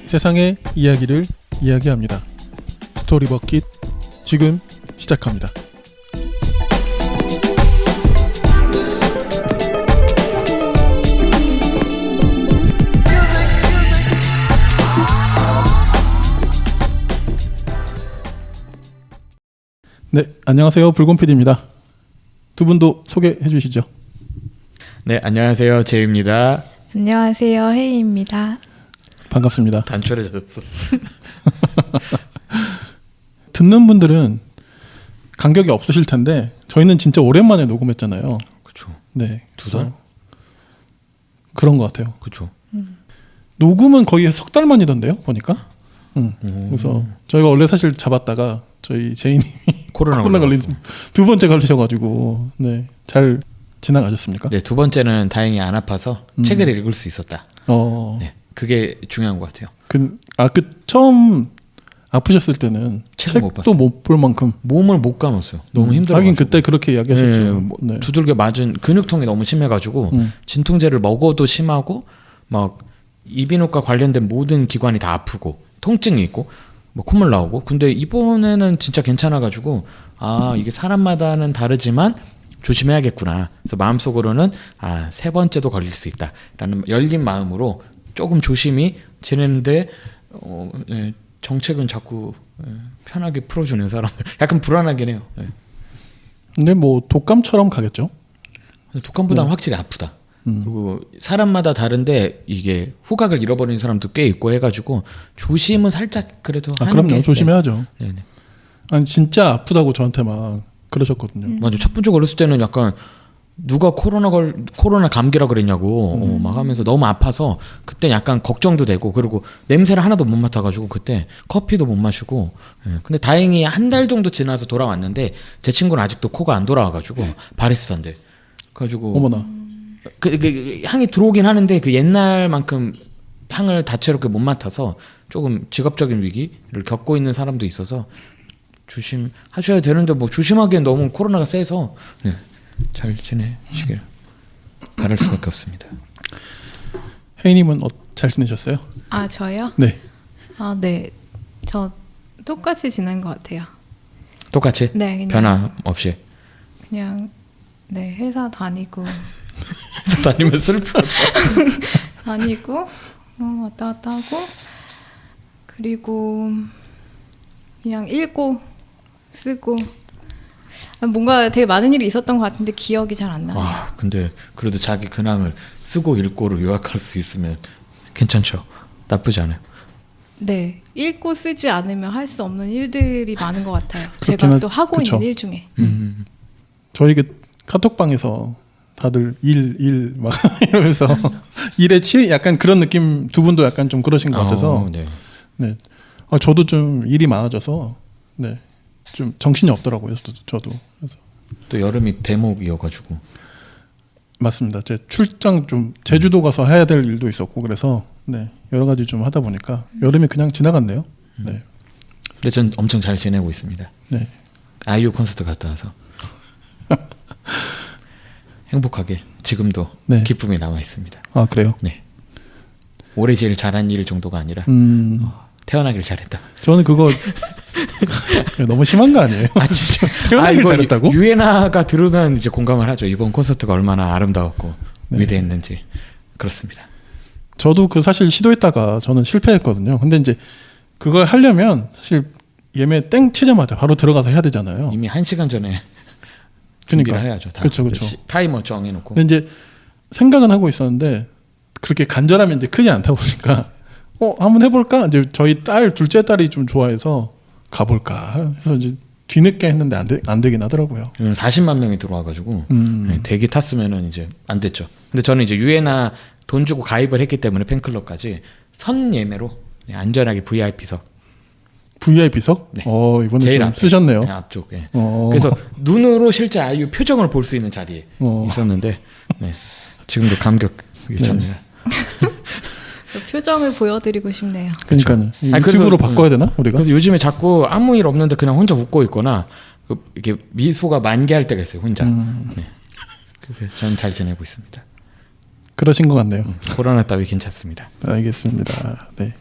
세상의 이야기를 이야기합니다. 스토리버킷 지금 시작합니다. 네, 안녕하세요. 불곰PD입니다. 두 분도 소개해 주시죠. 네, 안녕하세요. 재유입니다. 안녕하세요. 혜이입니다. 반갑습니다. 단촐해졌어. 듣는 분들은 간격이 없으실 텐데 저희는 진짜 오랜만에 녹음했잖아요. 그렇죠. 네, 두 달? 그런 것 같아요. 그렇죠. 녹음은 거의 석 달 만이던데요, 보니까. 그래서 저희가 원래 사실 잡았다가 저희 제이님이 코로나 걸린 두 번째 걸리셔가지고 네, 잘 지나가셨습니까? 네, 두 번째는 다행히 안 아파서 책을 읽을 수 있었다. 네, 그게 중요한 것 같아요. 그 처음 아프셨을 때는 책도 못 볼 만큼 몸을 못 감았어요. 너무 힘들어. 하긴 그때 그렇게 이야기하셨죠. 네, 두들겨 맞은 근육통이 너무 심해가지고 진통제를 먹어도 심하고 막 이비인후과 관련된 모든 기관이 다 아프고 통증이 있고 뭐 콧물 나오고. 근데 이번에는 진짜 괜찮아가지고 아, 이게 사람마다는 다르지만 조심해야겠구나. 그래서 마음속으로는 아, 세 번째도 걸릴 수 있다라는 열린 마음으로 조금 조심히 지내는데 네, 정책은 자꾸 편하게 풀어주는 사람들 약간 불안하긴 해요. 네. 근데 뭐 독감처럼 가겠죠. 독감보다는 확실히 아프다. 그리고 사람마다 다른데 이게 후각을 잃어버리는 사람도 꽤 있고 해가지고 조심은 살짝 그래도 하는 그럼요. 게 조심해야죠. 네. 아니 진짜 아프다고 저한테 막 그러셨거든요. 맞아. 첫 번째 걸렸을 때는 약간 누가 코로나 감기라 그랬냐고 막 하면서 너무 아파서 그때 약간 걱정도 되고, 그리고 냄새를 하나도 못 맡아가지고 그때 커피도 못 마시고. 근데 다행히 한 달 정도 지나서 돌아왔는데 제 친구는 아직도 코가 안 돌아와가지고 바리스타인데 그래가지고 어머나. 그 향이 들어오긴 하는데 그 옛날만큼 향을 다채롭게 못 맡아서 조금 직업적인 위기를 겪고 있는 사람도 있어서 조심하셔야 되는데 뭐 조심하기엔 너무 코로나가 세서 네, 잘 지내시길 바랄 수밖에 없습니다. 혜이님은 잘 지내셨어요? 아, 저요? 네. 아, 네. 저 똑같이 지낸 것 같아요. 똑같이? 네, 그냥 변화 없이? 그냥 네, 회사 다니고 다니면 슬퍼. 다니고 왔다 갔다 하고, 그리고 그냥 읽고 쓰고. 뭔가 되게 많은 일이 있었던 것 같은데 기억이 잘 안 나요. 와, 근데 그래도 자기 근황을 쓰고 읽고로 요약할 수 있으면 괜찮죠. 나쁘지 않아요. 네, 읽고 쓰지 않으면 할 수 없는 일들이 많은 것 같아요. 제가 또 하고 그쵸. 있는 일 중에. 저희 그 카톡방에서 다들 일 막 이러면서 일에 약간 그런 느낌, 두 분도 약간 좀 그러신 것 같아서 네. 저도 좀 일이 많아져서 네. 좀 정신이 없더라고요. 저도. 그래서. 또 여름이 대목이어가지고. 맞습니다. 제 출장 좀 제주도 가서 해야 될 일도 있었고 그래서 네, 여러 가지 좀 하다 보니까 여름이 그냥 지나갔네요. 네. 근데 전 엄청 잘 지내고 있습니다. 네. 아이유 콘서트 갔다 와서 행복하게 지금도 네. 기쁨이 남아 있습니다. 아, 그래요? 네. 올해 제일 잘한 일 정도가 아니라 태어나길 잘했다. 저는 그거 너무 심한 거 아니에요? 아, 진짜. 태어나길 잘했다고? 유에나가 들으면 이제 공감을 하죠. 이번 콘서트가 얼마나 아름다웠고 네. 위대했는지. 그렇습니다. 저도 그 사실 시도했다가 저는 실패했거든요. 근데 이제 그걸 하려면 사실 예매 땡 치자마자 바로 들어가서 해야 되잖아요. 이미 1시간 전에 준비를 해야죠. 다. 그렇죠. 타이머 정해놓고. 근데 이제 생각은 하고 있었는데 그렇게 간절함이 이제 크지 않다 보니까 한번 해볼까? 이제 저희 둘째 딸이 좀 좋아해서 가볼까 해서 이제 뒤늦게 했는데 안 되긴 하더라고요. 40만 명이 들어와가지고 대기 탔으면은 이제 안 됐죠. 근데 저는 이제 유에나 돈 주고 가입을 했기 때문에 팬클럽까지 선 예매로 안전하게 VIP석. VIP석? 네. 이번에 제일 좀 앞에, 쓰셨네요. 네, 앞쪽. 예. 그래서 눈으로 실제 아이유 표정을 볼 수 있는 자리에 있었는데 네. 지금도 감격이 찹니다. 저 표정을 보여드리고 싶네요. 그러니까요. 유튜브로 바꿔야 되나 우리가? 그래서 요즘에 자꾸 아무 일 없는데 그냥 혼자 웃고 있거나 이렇게 미소가 만개할 때가 있어요. 혼자. 네. 저는 잘 지내고 있습니다. 그러신 것 같네요. 코로나 따위 괜찮습니다. 알겠습니다. 네.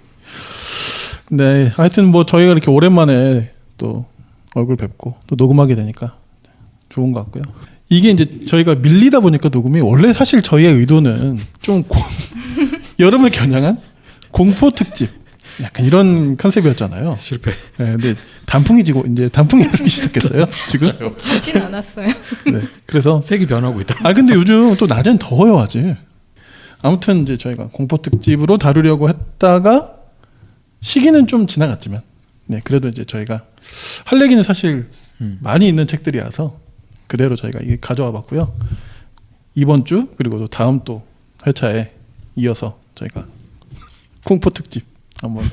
네, 하여튼 뭐 저희가 이렇게 오랜만에 또 얼굴 뵙고 또 녹음하게 되니까 좋은 것 같고요. 이게 이제 저희가 밀리다 보니까 녹음이 원래 사실 저희의 의도는 좀 여름을 겨냥한 공포 특집 약간 이런 컨셉이었잖아요. 실패. 네, 근데 단풍이 지고 이제 단풍이 흐르기 시작했어요. 지금. 지진 않았어요. 네, 그래서 색이 변하고 있다. 아 근데 요즘 또 낮엔 더워요 아직. 아무튼 이제 저희가 공포 특집으로 다루려고 했다가 시기는 좀 지나갔지만, 네 그래도 이제 저희가 할 얘기는 사실 많이 있는 책들이라서 그대로 저희가 이게 가져와봤고요. 이번 주 그리고 또 다음 또 회차에 이어서 저희가 공포 특집 한번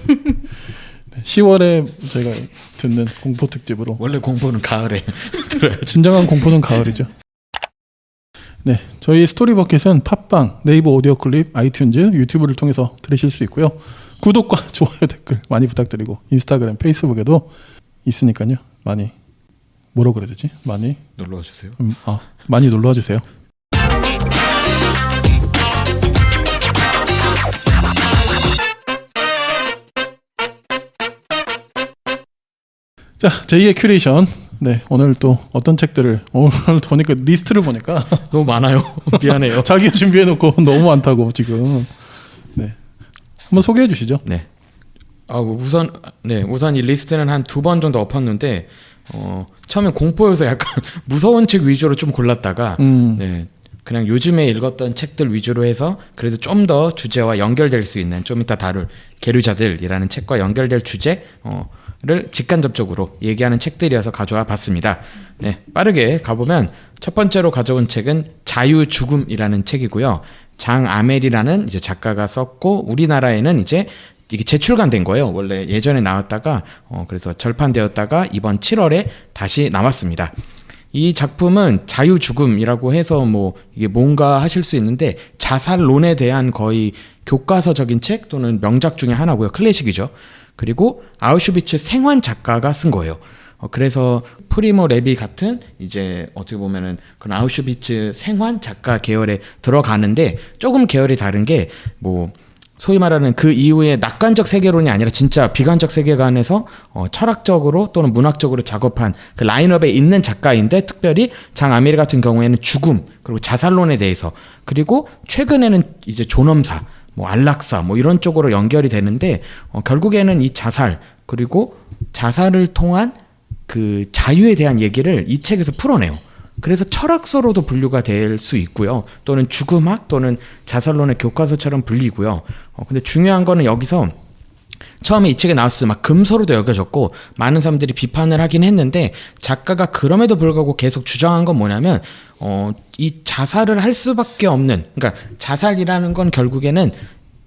10월에 저희가 듣는 공포 특집으로. 원래 공포는 가을에 들어야지. 진정한 공포는 가을이죠. 네, 저희 스토리버킷은 팟빵, 네이버 오디오 클립, 아이튠즈, 유튜브를 통해서 들으실 수 있고요. 구독과 좋아요, 댓글 많이 부탁드리고 인스타그램, 페이스북에도 있으니까요. 많이 뭐라고 그래야 되지? 많이 놀러와 주세요. 많이 놀러와 주세요. 자, 제2의 큐레이션. 네, 오늘 또 어떤 책들을 오늘 보니까 리스트를 보니까 너무 많아요. 미안해요. 자기가 준비해놓고 너무 많다고 지금. 네, 한번 소개해 주시죠. 네. 우선 이 리스트는 한 2번 정도 엎었는데 처음에 공포여서 약간 무서운 책 위주로 좀 골랐다가 네. 그냥 요즘에 읽었던 책들 위주로 해서 그래도 좀 더 주제와 연결될 수 있는 좀 이따 다룰 계류자들이라는 책과 연결될 주제를 직간접적으로 얘기하는 책들이어서 가져와 봤습니다. 네, 빠르게 가보면 첫 번째로 가져온 책은 자유 죽음이라는 책이고요. 장아멜이라는 이제 작가가 썼고 우리나라에는 이제 이게 재출간된 거예요. 원래 예전에 나왔다가 그래서 절판되었다가 이번 7월에 다시 나왔습니다. 이 작품은 자유 죽음이라고 해서 뭐 이게 뭔가 하실 수 있는데 자살론에 대한 거의 교과서적인 책 또는 명작 중에 하나고요. 클래식이죠. 그리고 아우슈비츠 생환 작가가 쓴 거예요. 그래서 프리모 레비 같은 이제 어떻게 보면은 그런 아우슈비츠 생환 작가 계열에 들어가는데 조금 계열이 다른 게 뭐 소위 말하는 그 이후에 낙관적 세계론이 아니라 진짜 비관적 세계관에서 철학적으로 또는 문학적으로 작업한 그 라인업에 있는 작가인데 특별히 장아멜 같은 경우에는 죽음 그리고 자살론에 대해서 그리고 최근에는 이제 존엄사 뭐 안락사 뭐 이런 쪽으로 연결이 되는데 결국에는 이 자살 그리고 자살을 통한 그 자유에 대한 얘기를 이 책에서 풀어내요. 그래서 철학서로도 분류가 될 수 있고요. 또는 죽음학 또는 자살론의 교과서처럼 불리고요. 근데 중요한 거는 여기서 처음에 이 책에 나왔을 때 막 금서로도 여겨졌고 많은 사람들이 비판을 하긴 했는데 작가가 그럼에도 불구하고 계속 주장한 건 뭐냐면 이 자살을 할 수밖에 없는 그러니까 자살이라는 건 결국에는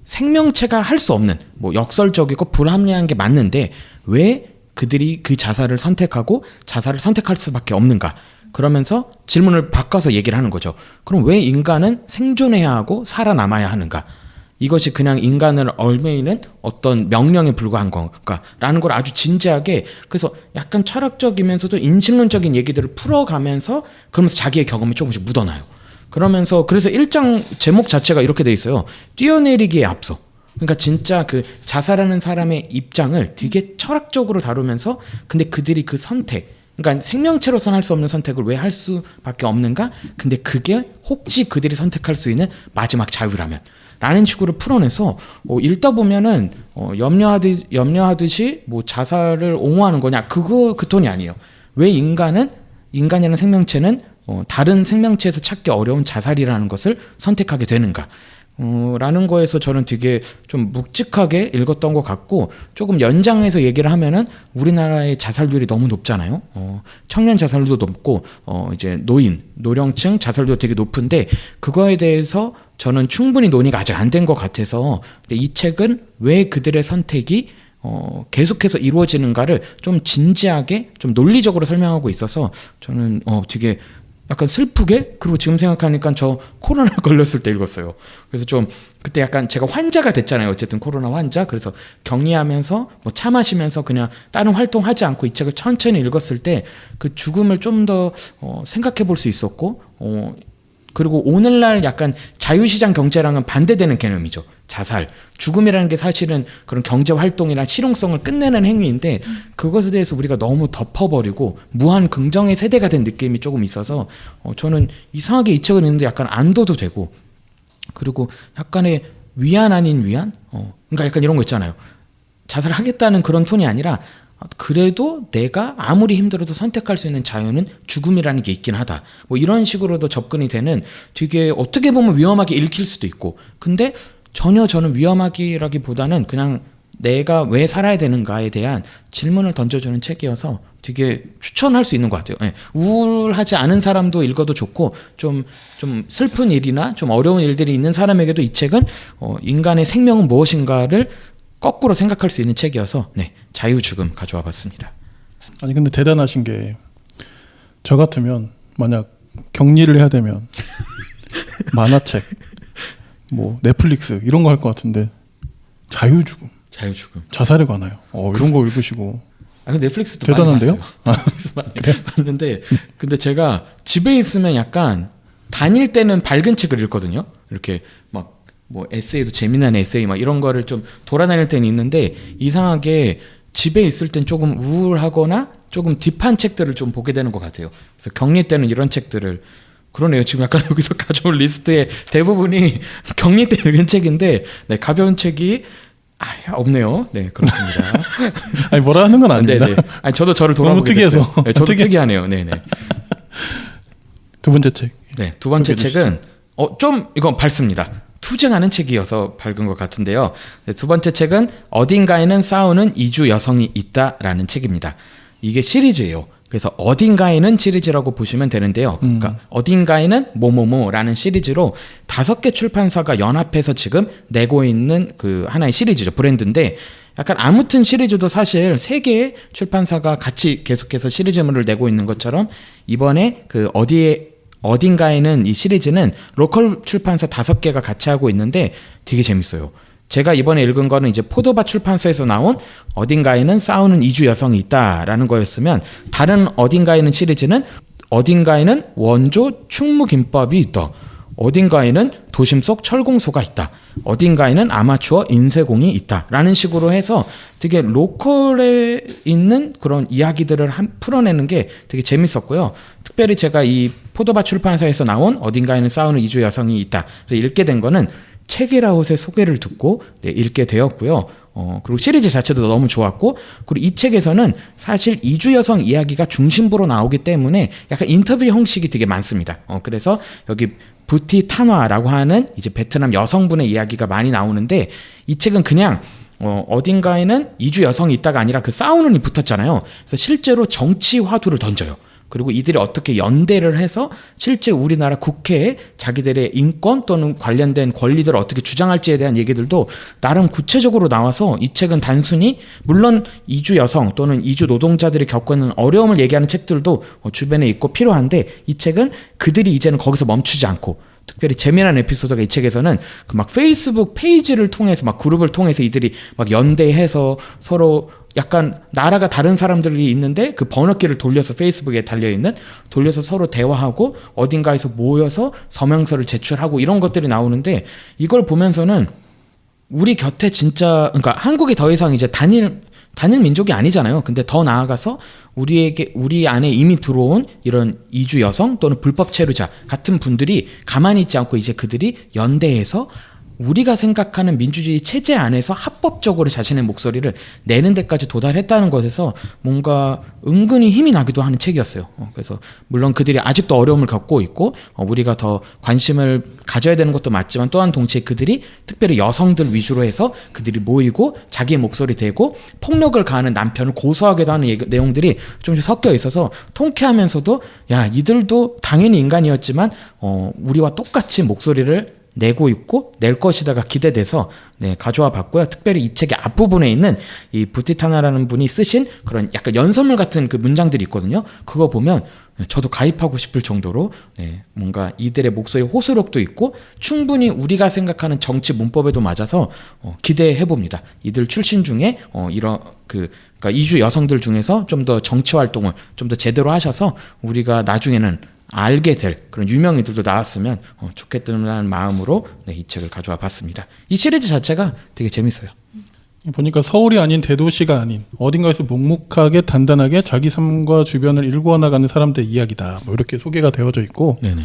생명체가 할 수 없는 뭐 역설적이고 불합리한 게 맞는데 왜 그들이 그 자살을 선택하고 자살을 선택할 수밖에 없는가 그러면서 질문을 바꿔서 얘기를 하는 거죠. 그럼 왜 인간은 생존해야 하고 살아남아야 하는가? 이것이 그냥 인간을 얽매이는 어떤 명령에 불과한 건가? 라는 걸 아주 진지하게 그래서 약간 철학적이면서도 인신론적인 얘기들을 풀어가면서 그러면서 자기의 경험이 조금씩 묻어나요. 그러면서 그래서 1장 제목 자체가 이렇게 돼 있어요. 뛰어내리기에 앞서. 그러니까 진짜 그 자살하는 사람의 입장을 되게 철학적으로 다루면서 근데 그들이 그 선택 그러니까 생명체로서는 할 수 없는 선택을 왜 할 수밖에 없는가? 근데 그게 혹시 그들이 선택할 수 있는 마지막 자유라면 라는 식으로 풀어내서 읽다 보면은 염려하듯이 뭐 자살을 옹호하는 거냐 그 톤이 아니에요. 왜 인간이라는 생명체는 다른 생명체에서 찾기 어려운 자살이라는 것을 선택하게 되는가? 라는 거에서 저는 되게 좀 묵직하게 읽었던 것 같고 조금 연장해서 얘기를 하면은 우리나라의 자살률이 너무 높잖아요. 청년 자살률도 높고 이제 노령층 자살률도 되게 높은데 그거에 대해서 저는 충분히 논의가 아직 안 된 것 같아서 근데 이 책은 왜 그들의 선택이 계속해서 이루어지는가를 좀 진지하게 좀 논리적으로 설명하고 있어서 저는 되게 약간 슬프게 그리고 지금 생각하니까 저 코로나 걸렸을 때 읽었어요. 그래서 좀 그때 약간 제가 환자가 됐잖아요. 어쨌든 코로나 환자. 그래서 격리하면서 뭐 차 마시면서 그냥 다른 활동하지 않고 이 책을 천천히 읽었을 때 그 죽음을 좀 더 생각해 볼 수 있었고 그리고 오늘날 약간 자유시장 경제랑은 반대되는 개념이죠. 자살, 죽음이라는 게 사실은 그런 경제 활동이나 실용성을 끝내는 행위인데 그것에 대해서 우리가 너무 덮어버리고 무한 긍정의 세대가 된 느낌이 조금 있어서 저는 이상하게 이 책을 읽는데 약간 안도도 되고 그리고 약간의 위안 아닌 위안? 그러니까 약간 이런 거 있잖아요. 자살하겠다는 그런 톤이 아니라 그래도 내가 아무리 힘들어도 선택할 수 있는 자유는 죽음이라는 게 있긴 하다. 뭐 이런 식으로도 접근이 되는 되게 어떻게 보면 위험하게 읽힐 수도 있고 근데 전혀 저는 위험하기라기보다는 그냥 내가 왜 살아야 되는가에 대한 질문을 던져주는 책이어서 되게 추천할 수 있는 것 같아요. 네. 우울하지 않은 사람도 읽어도 좋고 좀 슬픈 일이나 좀 어려운 일들이 있는 사람에게도 이 책은 인간의 생명은 무엇인가를 거꾸로 생각할 수 있는 책이어서 네, 자유 죽음 가져와 봤습니다. 아니 근데 대단하신 게 저 같으면 만약 격리를 해야 되면 만화책, 뭐 넷플릭스 이런 거 할 것 같은데 자유 죽음, 자살에 관하여 이런 거 읽으시고 근데 넷플릭스도 대단한데요? 많이 봤는데 근데 제가 집에 있으면 약간 다닐 때는 밝은 책을 읽거든요. 이렇게 막 뭐 에세이도 재미난 에세이 막 이런 거를 좀 돌아다닐 때는 있는데 이상하게 집에 있을 땐 조금 우울하거나 조금 딥한 책들을 좀 보게 되는 것 같아요. 그래서 격리 때는 이런 책들을 그러네요. 지금 약간 여기서 가져올 리스트의 대부분이 격리 때 읽은 책인데 네, 가벼운 책이 없네요. 네, 그렇습니다. 아니 뭐라 하는 건 아닙니다. 네네. 아니 저도 저를 돌아보게 됐어요. 네, 저도 특이하네요. 네네. 두 번째 책. 네, 두 번째 책은 좀 이건 밝습니다. 투쟁하는 책이어서 밝은 것 같은데요. 네, 두 번째 책은 어딘가에는 싸우는 이주 여성이 있다라는 책입니다. 이게 시리즈예요. 그래서 어딘가에는 시리즈라고 보시면 되는데요. 그러니까 어딘가에는 뭐뭐뭐라는 시리즈로 5개 출판사가 연합해서 지금 내고 있는 그 하나의 시리즈죠. 브랜드인데 약간 아무튼 시리즈도 사실 3개의 출판사가 같이 계속해서 시리즈물을 내고 있는 것처럼 이번에 그 어딘가에는 이 시리즈는 로컬 출판사 5개가 같이 하고 있는데 되게 재밌어요. 제가 이번에 읽은 거는 이제 포도밭 출판사에서 나온 어딘가에는 싸우는 이주 여성이 있다라는 거였으면 다른 어딘가에는 시리즈는 어딘가에는 원조 충무김밥이 있다. 어딘가에는 도심 속 철공소가 있다. 어딘가에는 아마추어 인쇄공이 있다. 라는 식으로 해서 되게 로컬에 있는 그런 이야기들을 풀어내는 게 되게 재밌었고요. 특별히 제가 이 포도밭 출판사에서 나온 어딘가에는 싸우는 이주 여성이 있다. 읽게 된 거는 책이라웃의 소개를 듣고 읽게 되었고요. 그리고 시리즈 자체도 너무 좋았고 그리고 이 책에서는 사실 이주 여성 이야기가 중심부로 나오기 때문에 약간 인터뷰 형식이 되게 많습니다. 그래서 여기 부티 탄화라고 하는 이제 베트남 여성분의 이야기가 많이 나오는데 이 책은 그냥 어딘가에는 이주 여성이 있다가 아니라 그 싸우는 이 붙었잖아요. 그래서 실제로 정치 화두를 던져요. 그리고 이들이 어떻게 연대를 해서 실제 우리나라 국회에 자기들의 인권 또는 관련된 권리들을 어떻게 주장할지에 대한 얘기들도 나름 구체적으로 나와서 이 책은 단순히 물론 이주 여성 또는 이주 노동자들이 겪고 있는 어려움을 얘기하는 책들도 주변에 있고 필요한데 이 책은 그들이 이제는 거기서 멈추지 않고 특별히 재미난 에피소드가 이 책에서는 그 막 페이스북 페이지를 통해서 막 그룹을 통해서 이들이 막 연대해서 서로 약간 나라가 다른 사람들이 있는데 그 번역기를 돌려서 페이스북에 달려있는 돌려서 서로 대화하고 어딘가에서 모여서 서명서를 제출하고 이런 것들이 나오는데 이걸 보면서는 우리 곁에 진짜 그러니까 한국이 더 이상 이제 단일 민족이 아니잖아요. 근데 더 나아가서 우리 안에 이미 들어온 이런 이주 여성 또는 불법 체류자 같은 분들이 가만히 있지 않고 이제 그들이 연대해서 우리가 생각하는 민주주의 체제 안에서 합법적으로 자신의 목소리를 내는 데까지 도달했다는 것에서 뭔가 은근히 힘이 나기도 하는 책이었어요. 그래서 물론 그들이 아직도 어려움을 겪고 있고 우리가 더 관심을 가져야 되는 것도 맞지만 또한 동시에 그들이 특별히 여성들 위주로 해서 그들이 모이고 자기의 목소리 대고 폭력을 가하는 남편을 고소하기도 하는 내용들이 좀 섞여 있어서 통쾌하면서도 야 이들도 당연히 인간이었지만 우리와 똑같이 목소리를 내고 있고 낼 것이다가 기대돼서 가져와 봤고요. 특별히 이 책의 앞부분에 있는 이 부티타나라는 분이 쓰신 그런 약간 연설문 같은 그 문장들이 있거든요. 그거 보면 저도 가입하고 싶을 정도로 뭔가 이들의 목소리 호소력도 있고 충분히 우리가 생각하는 정치 문법에도 맞아서 기대해 봅니다. 이들 출신 중에 이런 그러니까 이주 여성들 중에서 좀 더 정치 활동을 좀 더 제대로 하셔서 우리가 나중에는 알게 될 그런 유명인들도 나왔으면 좋겠다는 마음으로 네, 이 책을 가져와 봤습니다. 이 시리즈 자체가 되게 재밌어요. 보니까 서울이 아닌 대도시가 아닌 어딘가에서 묵묵하게 단단하게 자기 삶과 주변을 일구어 나가는 사람들의 이야기다. 뭐 이렇게 소개가 되어져 있고 네네.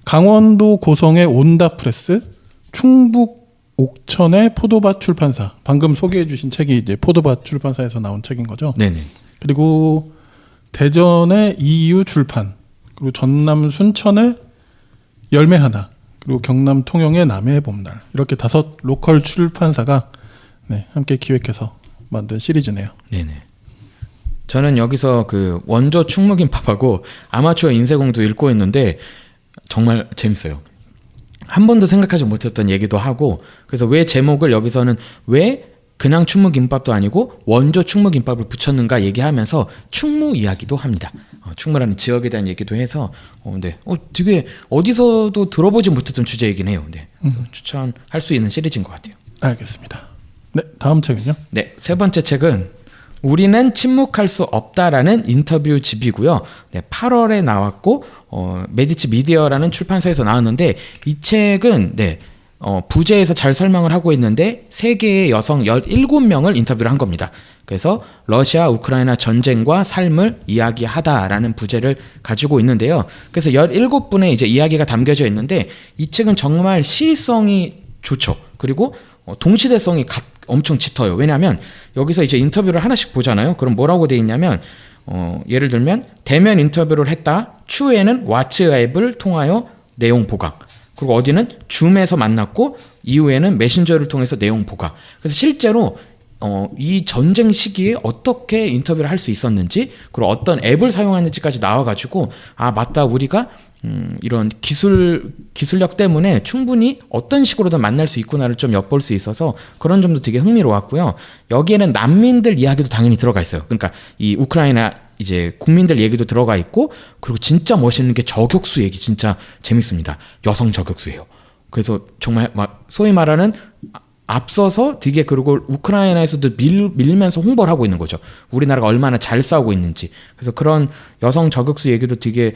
강원도 고성의 온다프레스, 충북 옥천의 포도밭 출판사. 방금 소개해 주신 책이 이제 포도밭 출판사에서 나온 책인 거죠. 네네. 그리고 대전의 이유 출판, 그리고 전남 순천의 열매 하나, 그리고 경남 통영의 남해의 봄날. 이렇게 5 로컬 출판사가 네, 함께 기획해서 만든 시리즈네요. 네네. 저는 여기서 그 원조 충무김밥하고 아마추어 인쇄공도 읽고 있는데 정말 재밌어요. 한 번도 생각하지 못했던 얘기도 하고, 그래서 왜 제목을 여기서는 왜 그냥 충무김밥도 아니고 원조 충무김밥을 붙였는가 얘기하면서 충무 이야기도 합니다. 충무라는 지역에 대한 얘기도 해서 네. 되게 어디서도 들어보지 못했던 주제이긴 해요. 네. 추천할 수 있는 시리즈인 것 같아요. 알겠습니다. 네, 다음 책은요? 네, 3번째 책은 우리는 침묵할 수 없다라는 인터뷰 집이고요. 네, 8월에 나왔고 메디치 미디어라는 출판사에서 나왔는데 이 책은 네, 부제에서 잘 설명을 하고 있는데 세계의 여성 17명을 인터뷰를 한 겁니다. 그래서 러시아 우크라이나 전쟁과 삶을 이야기하다라는 부제를 가지고 있는데요. 그래서 17분의 이제 이야기가 담겨져 있는데 이 책은 정말 시성이 좋죠. 그리고 동시대성이 엄청 짙어요. 왜냐하면 여기서 이제 인터뷰를 하나씩 보잖아요. 그럼 뭐라고 돼 있냐면 예를 들면 대면 인터뷰를 했다. 추후에는 왓츠앱을 통하여 내용 보강. 그리고 어디는 줌에서 만났고 이후에는 메신저를 통해서 내용 보강. 그래서 실제로 이 전쟁 시기에 어떻게 인터뷰를 할 수 있었는지, 그리고 어떤 앱을 사용하는지까지 나와가지고 아 맞다, 우리가 이런 기술력 때문에 충분히 어떤 식으로든 만날 수 있구나를 좀 엿볼 수 있어서 그런 점도 되게 흥미로웠고요. 여기에는 난민들 이야기도 당연히 들어가 있어요. 그러니까 이 우크라이나 이제 국민들 얘기도 들어가 있고, 그리고 진짜 멋있는 게 저격수 얘기 진짜 재밌습니다. 여성 저격수예요. 그래서 정말 막 소위 말하는 앞서서 되게, 그리고 우크라이나에서도 밀면서 홍보를 하고 있는 거죠. 우리나라가 얼마나 잘 싸우고 있는지. 그래서 그런 여성 저격수 얘기도 되게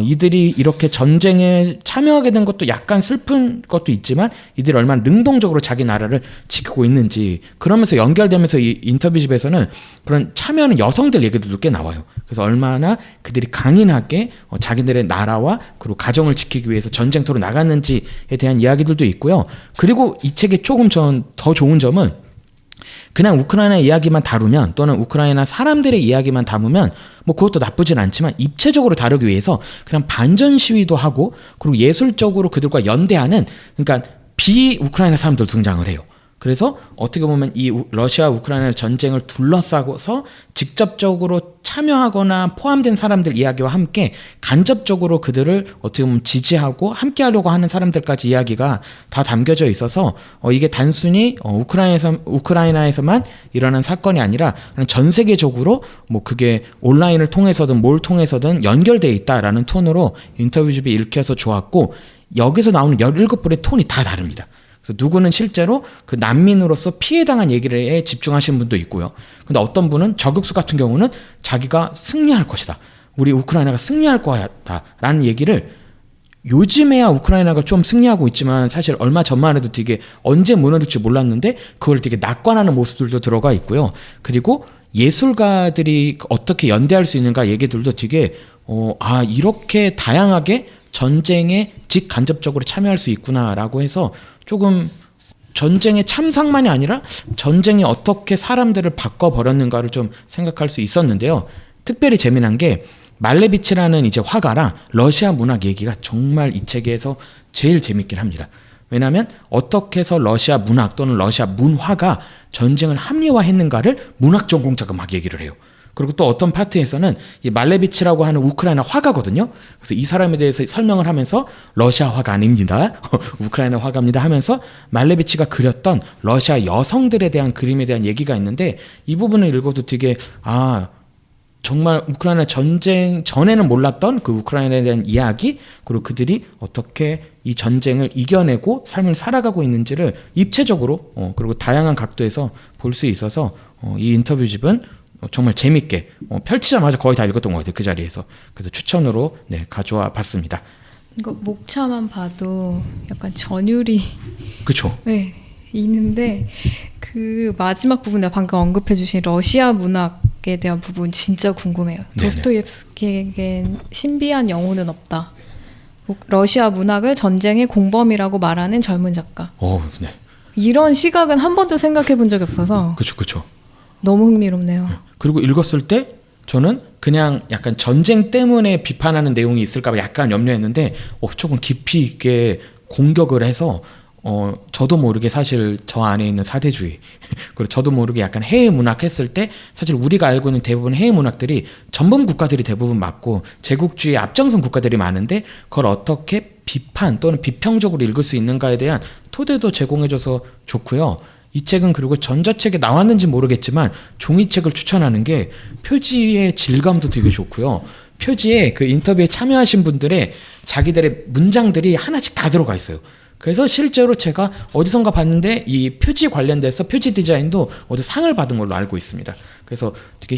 이들이 이렇게 전쟁에 참여하게 된 것도 약간 슬픈 것도 있지만 이들이 얼마나 능동적으로 자기 나라를 지키고 있는지, 그러면서 연결되면서 이 인터뷰집에서는 그런 참여하는 여성들 얘기들도 꽤 나와요. 그래서 얼마나 그들이 강인하게 자기들의 나라와 그리고 가정을 지키기 위해서 전쟁터로 나갔는지에 대한 이야기들도 있고요. 그리고 이 책의 조금 더 좋은 점은 그냥 우크라이나 이야기만 다루면, 또는 우크라이나 사람들의 이야기만 담으면 뭐 그것도 나쁘진 않지만 입체적으로 다루기 위해서 그냥 반전 시위도 하고, 그리고 예술적으로 그들과 연대하는, 그러니까 비우크라이나 사람들 등장을 해요. 그래서 어떻게 보면 이 러시아 우크라이나 전쟁을 둘러싸고서 직접적으로 참여하거나 포함된 사람들 이야기와 함께 간접적으로 그들을 어떻게 보면 지지하고 함께 하려고 하는 사람들까지 이야기가 다 담겨져 있어서 이게 단순히 우크라이나에서만 일어난 사건이 아니라 전 세계적으로 뭐 그게 온라인을 통해서든 뭘 통해서든 연결되어 있다라는 톤으로 인터뷰집이 읽혀서 좋았고, 여기서 나오는 17분의 톤이 다 다릅니다. 그래서 누구는 실제로 그 난민으로서 피해당한 얘기에 집중하시는 분도 있고요. 근데 어떤 분은 저격수 같은 경우는 자기가 승리할 것이다, 우리 우크라이나가 승리할 거다 라는 얘기를, 요즘에야 우크라이나가 좀 승리하고 있지만 사실 얼마 전만 해도 되게 언제 무너질지 몰랐는데 그걸 되게 낙관하는 모습들도 들어가 있고요. 그리고 예술가들이 어떻게 연대할 수 있는가 얘기들도 되게 이렇게 다양하게 전쟁에 직간접적으로 참여할 수 있구나라고 해서 조금 전쟁의 참상만이 아니라 전쟁이 어떻게 사람들을 바꿔버렸는가를 좀 생각할 수 있었는데요. 특별히 재미난 게 말레비치라는 이제 화가랑 러시아 문학 얘기가 정말 이 책에서 제일 재밌긴 합니다. 왜냐하면 어떻게 해서 러시아 문학 또는 러시아 문화가 전쟁을 합리화했는가를 문학 전공자가 막 얘기를 해요. 그리고 또 어떤 파트에서는 이 말레비치라고 하는 우크라이나 화가거든요. 그래서 이 사람에 대해서 설명을 하면서 러시아 화가 아닙니다. 우크라이나 화가입니다 하면서 말레비치가 그렸던 러시아 여성들에 대한 그림에 대한 얘기가 있는데, 이 부분을 읽어도 되게 정말 우크라이나 전쟁 전에는 몰랐던 그 우크라이나에 대한 이야기, 그리고 그들이 어떻게 이 전쟁을 이겨내고 삶을 살아가고 있는지를 입체적으로 그리고 다양한 각도에서 볼 수 있어서 이 인터뷰집은 정말 재밌게 펼치자마자 거의 다 읽었던 것 같아요. 그 자리에서. 그래서 추천으로 네, 가져와 봤습니다. 이거 목차만 봐도 약간 전율이 그렇죠. 네, 있는데 그 마지막 부분 내가 방금 언급해주신 러시아 문학에 대한 부분 진짜 궁금해요. 네네. 도스토옙스키에겐 신비한 영혼은 없다. 러시아 문학을 전쟁의 공범이라고 말하는 젊은 작가. 네. 이런 시각은 한 번도 생각해 본 적이 없어서 그렇죠. 너무 흥미롭네요. 그리고 읽었을 때 저는 그냥 약간 전쟁 때문에 비판하는 내용이 있을까 봐 약간 염려했는데 조금 깊이 있게 공격을 해서 저도 모르게 사실 저 안에 있는 사대주의 그리고 저도 모르게 약간 해외 문학 했을 때 사실 우리가 알고 있는 대부분 해외 문학들이 전범 국가들이 대부분 맞고 제국주의 앞장선 국가들이 많은데 그걸 어떻게 비판 또는 비평적으로 읽을 수 있는가에 대한 토대도 제공해줘서 좋고요. 이 책은 그리고 전자책에 나왔는지 모르겠지만 종이책을 추천하는 게 표지의 질감도 되게 좋고요. 표지에 그 인터뷰에 참여하신 분들의 자기들의 문장들이 하나씩 다 들어가 있어요. 그래서 실제로 제가 어디선가 봤는데 이 표지 관련돼서 표지 디자인도 어디 상을 받은 걸로 알고 있습니다. 그래서 되게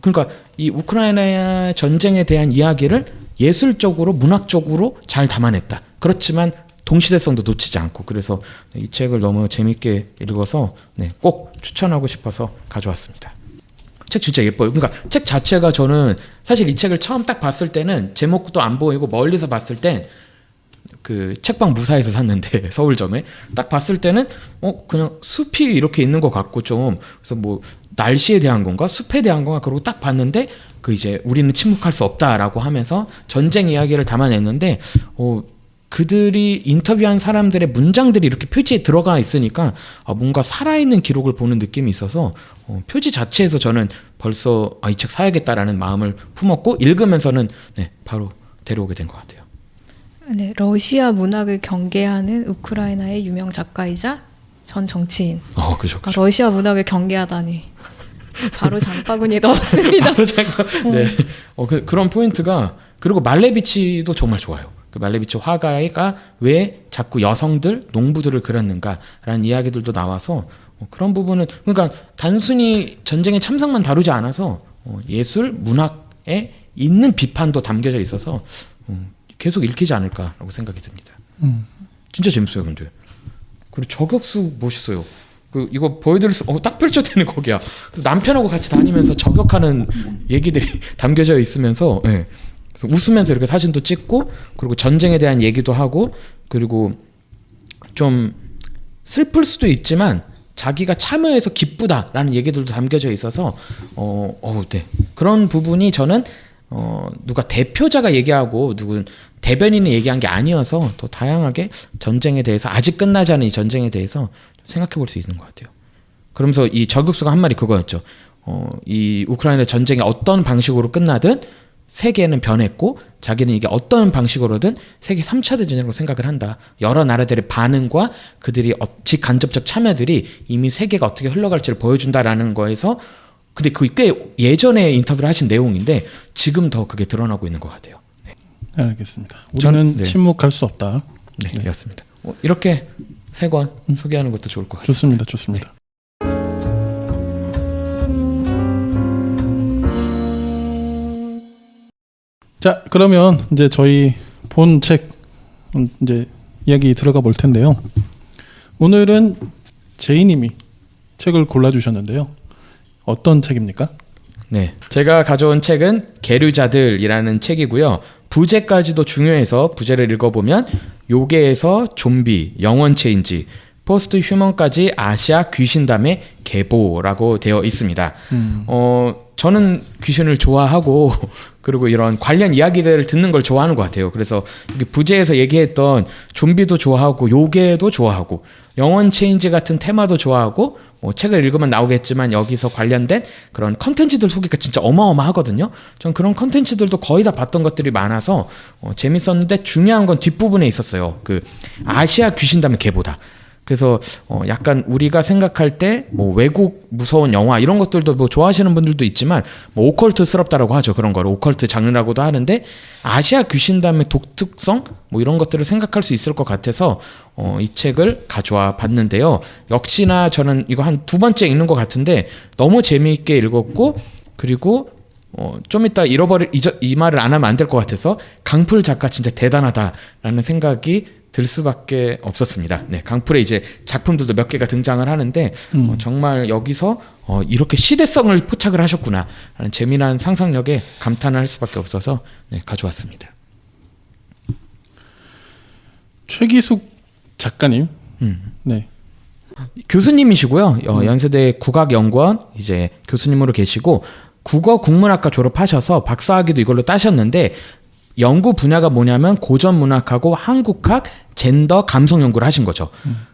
그러니까 이 우크라이나 전쟁에 대한 이야기를 예술적으로 문학적으로 잘 담아냈다. 그렇지만 동시대성도 놓치지 않고 그래서 이 책을 너무 재밌게 읽어서 네, 꼭 추천하고 싶어서 가져왔습니다. 책 진짜 예뻐요. 그러니까 책 자체가 저는 사실 이 책을 처음 딱 봤을 때는 제목도 안 보이고 멀리서 봤을 땐 그 책방 무사에서 샀는데 서울점에 딱 봤을 때는 그냥 숲이 이렇게 있는 것 같고 좀 그래서 뭐 날씨에 대한 건가 숲에 대한 건가 그러고 딱 봤는데 그 이제 우리는 침묵할 수 없다라고 하면서 전쟁 이야기를 담아냈는데 그들이 인터뷰한 사람들의 문장들이 이렇게 표지에 들어가 있으니까 뭔가 살아있는 기록을 보는 느낌이 있어서 표지 자체에서 저는 벌써 이 책 사야겠다라는 마음을 품었고 읽으면서는 네, 바로 데려오게 된 것 같아요. 네, 러시아 문학을 경계하는 우크라이나의 유명 작가이자 전 정치인. 그죠. 러시아 문학을 경계하다니. 바로 장바구니에 넣었습니다. 바로 네. 그런 포인트가 그리고 말레비치도 정말 좋아요. 그 말레비치 화가가 왜 자꾸 여성들, 농부들을 그렸는가라는 이야기들도 나와서 그런 부분은 그러니까 단순히 전쟁의 참상만 다루지 않아서 예술, 문학에 있는 비판도 담겨져 있어서 계속 읽히지 않을까라고 생각이 듭니다. 진짜 재밌어요, 근데. 그리고 저격수 멋있어요. 이거 보여드릴 수, 딱 펼쳐지는 거기야. 그래서 남편하고 같이 다니면서 저격하는 얘기들이 담겨져 있으면서, 네. 그래서 웃으면서 이렇게 사진도 찍고, 그리고 전쟁에 대한 얘기도 하고, 그리고 좀 슬플 수도 있지만 자기가 참여해서 기쁘다라는 얘기들도 담겨져 있어서, 네. 그런 부분이 저는 누가 대표자가 얘기하고 누군 대변인이 얘기한 게 아니어서 더 다양하게 전쟁에 대해서 아직 끝나지 않은 이 전쟁에 대해서 생각해 볼 수 있는 것 같아요. 그러면서 이 저격수가 한 말이 그거였죠. 이 우크라이나 전쟁이 어떤 방식으로 끝나든 세계는 변했고 자기는 이게 어떤 방식으로든 세계 3차 대전이라고 생각을 한다. 여러 나라들의 반응과 그들이 직간접적 참여들이 이미 세계가 어떻게 흘러갈지를 보여준다라는 거에서 근데 그게 꽤 예전에 인터뷰를 하신 내용인데 지금 더 그게 드러나고 있는 것 같아요. 네. 알겠습니다. 우리는 네. 침묵할 수 없다. 네, 였습니다. 이렇게 세 권 소개하는 것도 좋을 것 같습니다. 좋습니다. 자, 그러면 이제 저희 본 책 이제 이야기 들어가 볼 텐데요. 오늘은 제이님이 책을 골라주셨는데요. 어떤 책입니까? 네, 제가 가져온 책은 계류자들이라는 책이고요. 부제까지도 중요해서 부제를 읽어보면 요괴에서 좀비, 영원 체인지, 포스트 휴먼까지 아시아 귀신담의 계보라고 되어 있습니다. 저는 귀신을 좋아하고 그리고 이런 관련 이야기들을 듣는 걸 좋아하는 것 같아요. 그래서 부제에서 얘기했던 좀비도 좋아하고 요괴도 좋아하고 영원 체인지 같은 테마도 좋아하고 책을 읽으면 나오겠지만 여기서 관련된 그런 컨텐츠들 소개가 진짜 어마어마하거든요. 전 그런 컨텐츠들도 거의 다 봤던 것들이 많아서 재밌었는데 중요한 건 뒷부분에 있었어요. 그 아시아 귀신담의 계보다. 그래서 약간 우리가 생각할 때 뭐 외국 무서운 영화 이런 것들도 뭐 좋아하시는 분들도 있지만 뭐 오컬트스럽다라고 하죠. 그런 거를 오컬트 장르라고도 하는데 아시아 귀신담의 독특성 뭐 이런 것들을 생각할 수 있을 것 같아서 이 책을 가져와 봤는데요. 역시나 저는 이거 한 두 번째 읽는 것 같은데 너무 재미있게 읽었고 그리고 좀 이따 이 말을 안 하면 안 될 것 같아서 강풀 작가 진짜 대단하다라는 생각이 들 수밖에 없었습니다. 네, 강풀의 이제 작품들도 몇 개가 등장을 하는데 정말 여기서 이렇게 시대성을 포착을 하셨구나라는 재미난 상상력에 감탄을 할 수밖에 없어서 네, 가져왔습니다. 최기숙 작가님, 네. 교수님이시고요. 연세대 국악연구원 이제 교수님으로 계시고 국어 국문학과 졸업하셔서 박사학위도 이걸로 따셨는데 연구 분야가 뭐냐면 고전 문학하고 한국학, 젠더, 감성 연구를 하신 거죠.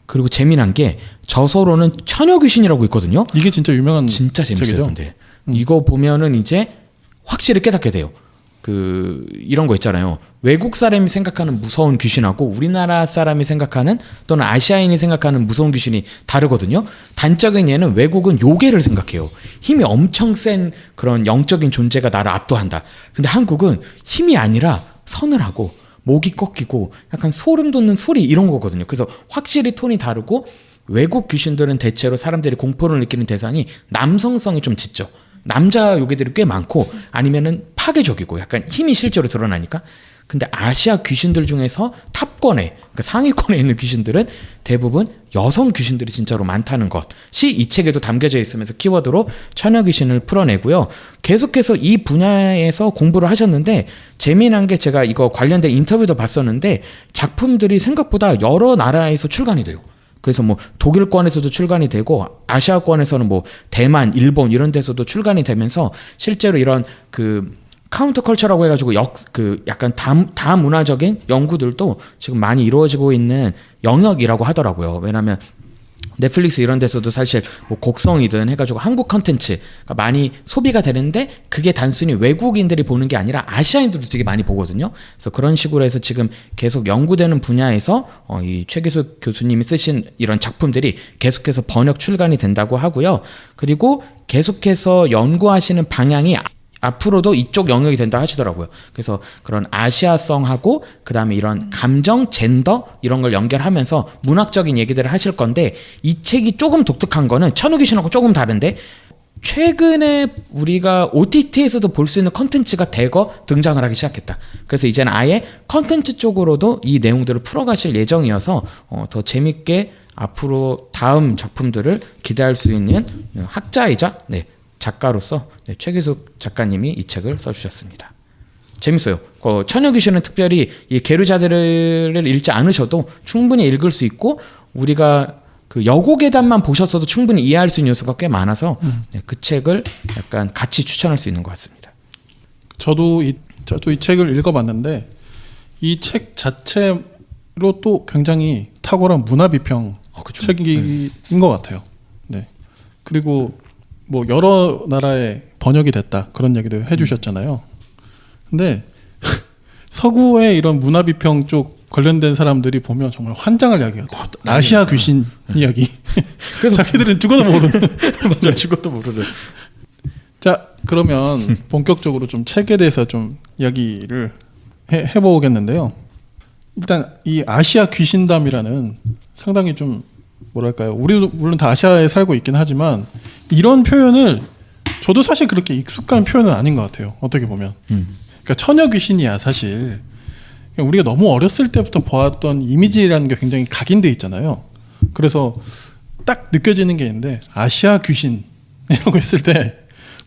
그리고 재미난 게 저서로는 처녀 귀신이라고 있거든요. 이게 진짜 유명한 진짜 재밌어요. 근데 이거 보면은 이제 확실히 깨닫게 돼요. 이런 거 있잖아요. 외국 사람이 생각하는 무서운 귀신하고 우리나라 사람이 생각하는 또는 아시아인이 생각하는 무서운 귀신이 다르거든요. 단적인 예는 외국은 요괴를 생각해요. 힘이 엄청 센 그런 영적인 존재가 나를 압도한다. 근데 한국은 힘이 아니라 서늘하고 목이 꺾이고 약간 소름 돋는 소리 이런 거거든요. 그래서 확실히 톤이 다르고 외국 귀신들은 대체로 사람들이 공포를 느끼는 대상이 남성성이 좀 짙죠. 남자 요괴들이 꽤 많고 아니면은 파괴적이고 약간 힘이 실제로 드러나니까. 근데 아시아 귀신들 중에서 탑권에 그러니까 상위권에 있는 귀신들은 대부분 여성 귀신들이 진짜로 많다는 것이 이 책에도 담겨져 있으면서 키워드로 처녀 귀신을 풀어내고요. 계속해서 이 분야에서 공부를 하셨는데 재미난 게 제가 이거 관련된 인터뷰도 봤었는데 작품들이 생각보다 여러 나라에서 출간이 돼요. 그래서 뭐 독일권에서도 출간이 되고 아시아권에서는 뭐 대만, 일본 이런 데서도 출간이 되면서 실제로 이런 카운터 컬처라고 해가지고 약간 다문화적인 연구들도 지금 많이 이루어지고 있는 영역이라고 하더라고요. 왜냐하면 넷플릭스 이런 데서도 사실 뭐 곡성이든 해가지고 한국 컨텐츠가 많이 소비가 되는데 그게 단순히 외국인들이 보는 게 아니라 아시아인들도 되게 많이 보거든요. 그래서 그런 식으로 해서 지금 계속 연구되는 분야에서 이 최기숙 교수님이 쓰신 이런 작품들이 계속해서 번역 출간이 된다고 하고요. 그리고 계속해서 연구하시는 방향이 앞으로도 이쪽 영역이 된다 하시더라고요. 그래서 그런 아시아성하고 그 다음에 이런 감정, 젠더 이런 걸 연결하면서 문학적인 얘기들을 하실 건데 이 책이 조금 독특한 거는 천우 귀신하고 조금 다른데 최근에 우리가 OTT에서도 볼 수 있는 컨텐츠가 대거 등장을 하기 시작했다. 그래서 이제는 아예 컨텐츠 쪽으로도 이 내용들을 풀어가실 예정이어서 더 재밌게 앞으로 다음 작품들을 기대할 수 있는 학자이자 작가로서 최기숙 작가님이 이 책을 써주셨습니다. 재밌어요. 처녀 귀신은 특별히 이 계류자들을 읽지 않으셔도 충분히 읽을 수 있고 우리가 여고괴담만 보셨어도 충분히 이해할 수 있는 요소가 꽤 많아서 그 책을 약간 같이 추천할 수 있는 것 같습니다. 저도 이 책을 읽어봤는데 이 책 자체로 또 굉장히 탁월한 문화 비평 책인 것 같아요. 네. 그리고 뭐 여러 나라에 번역이 됐다 그런 얘기도 해주셨잖아요. 근데 서구의 이런 문화 비평 쪽 관련된 사람들이 보면 정말 환장을 하게 돼요. 아시아 귀신 이야기. 그래서 자기들은 죽어도 모르는. 맞아, 죽어도 모르는. 자, 그러면 본격적으로 좀 책에 대해서 좀 이야기를 해보겠는데요. 일단 이 아시아 귀신담이라는 상당히 좀 뭐랄까요? 우리도 물론 다 아시아에 살고 있긴 하지만 이런 표현을 저도 사실 그렇게 익숙한 표현은 아닌 것 같아요. 어떻게 보면. 그러니까 처녀 귀신이야 사실. 우리가 너무 어렸을 때부터 보았던 이미지라는 게 굉장히 각인돼 있잖아요. 그래서 딱 느껴지는 게 있는데 아시아 귀신 이런 거 있을 때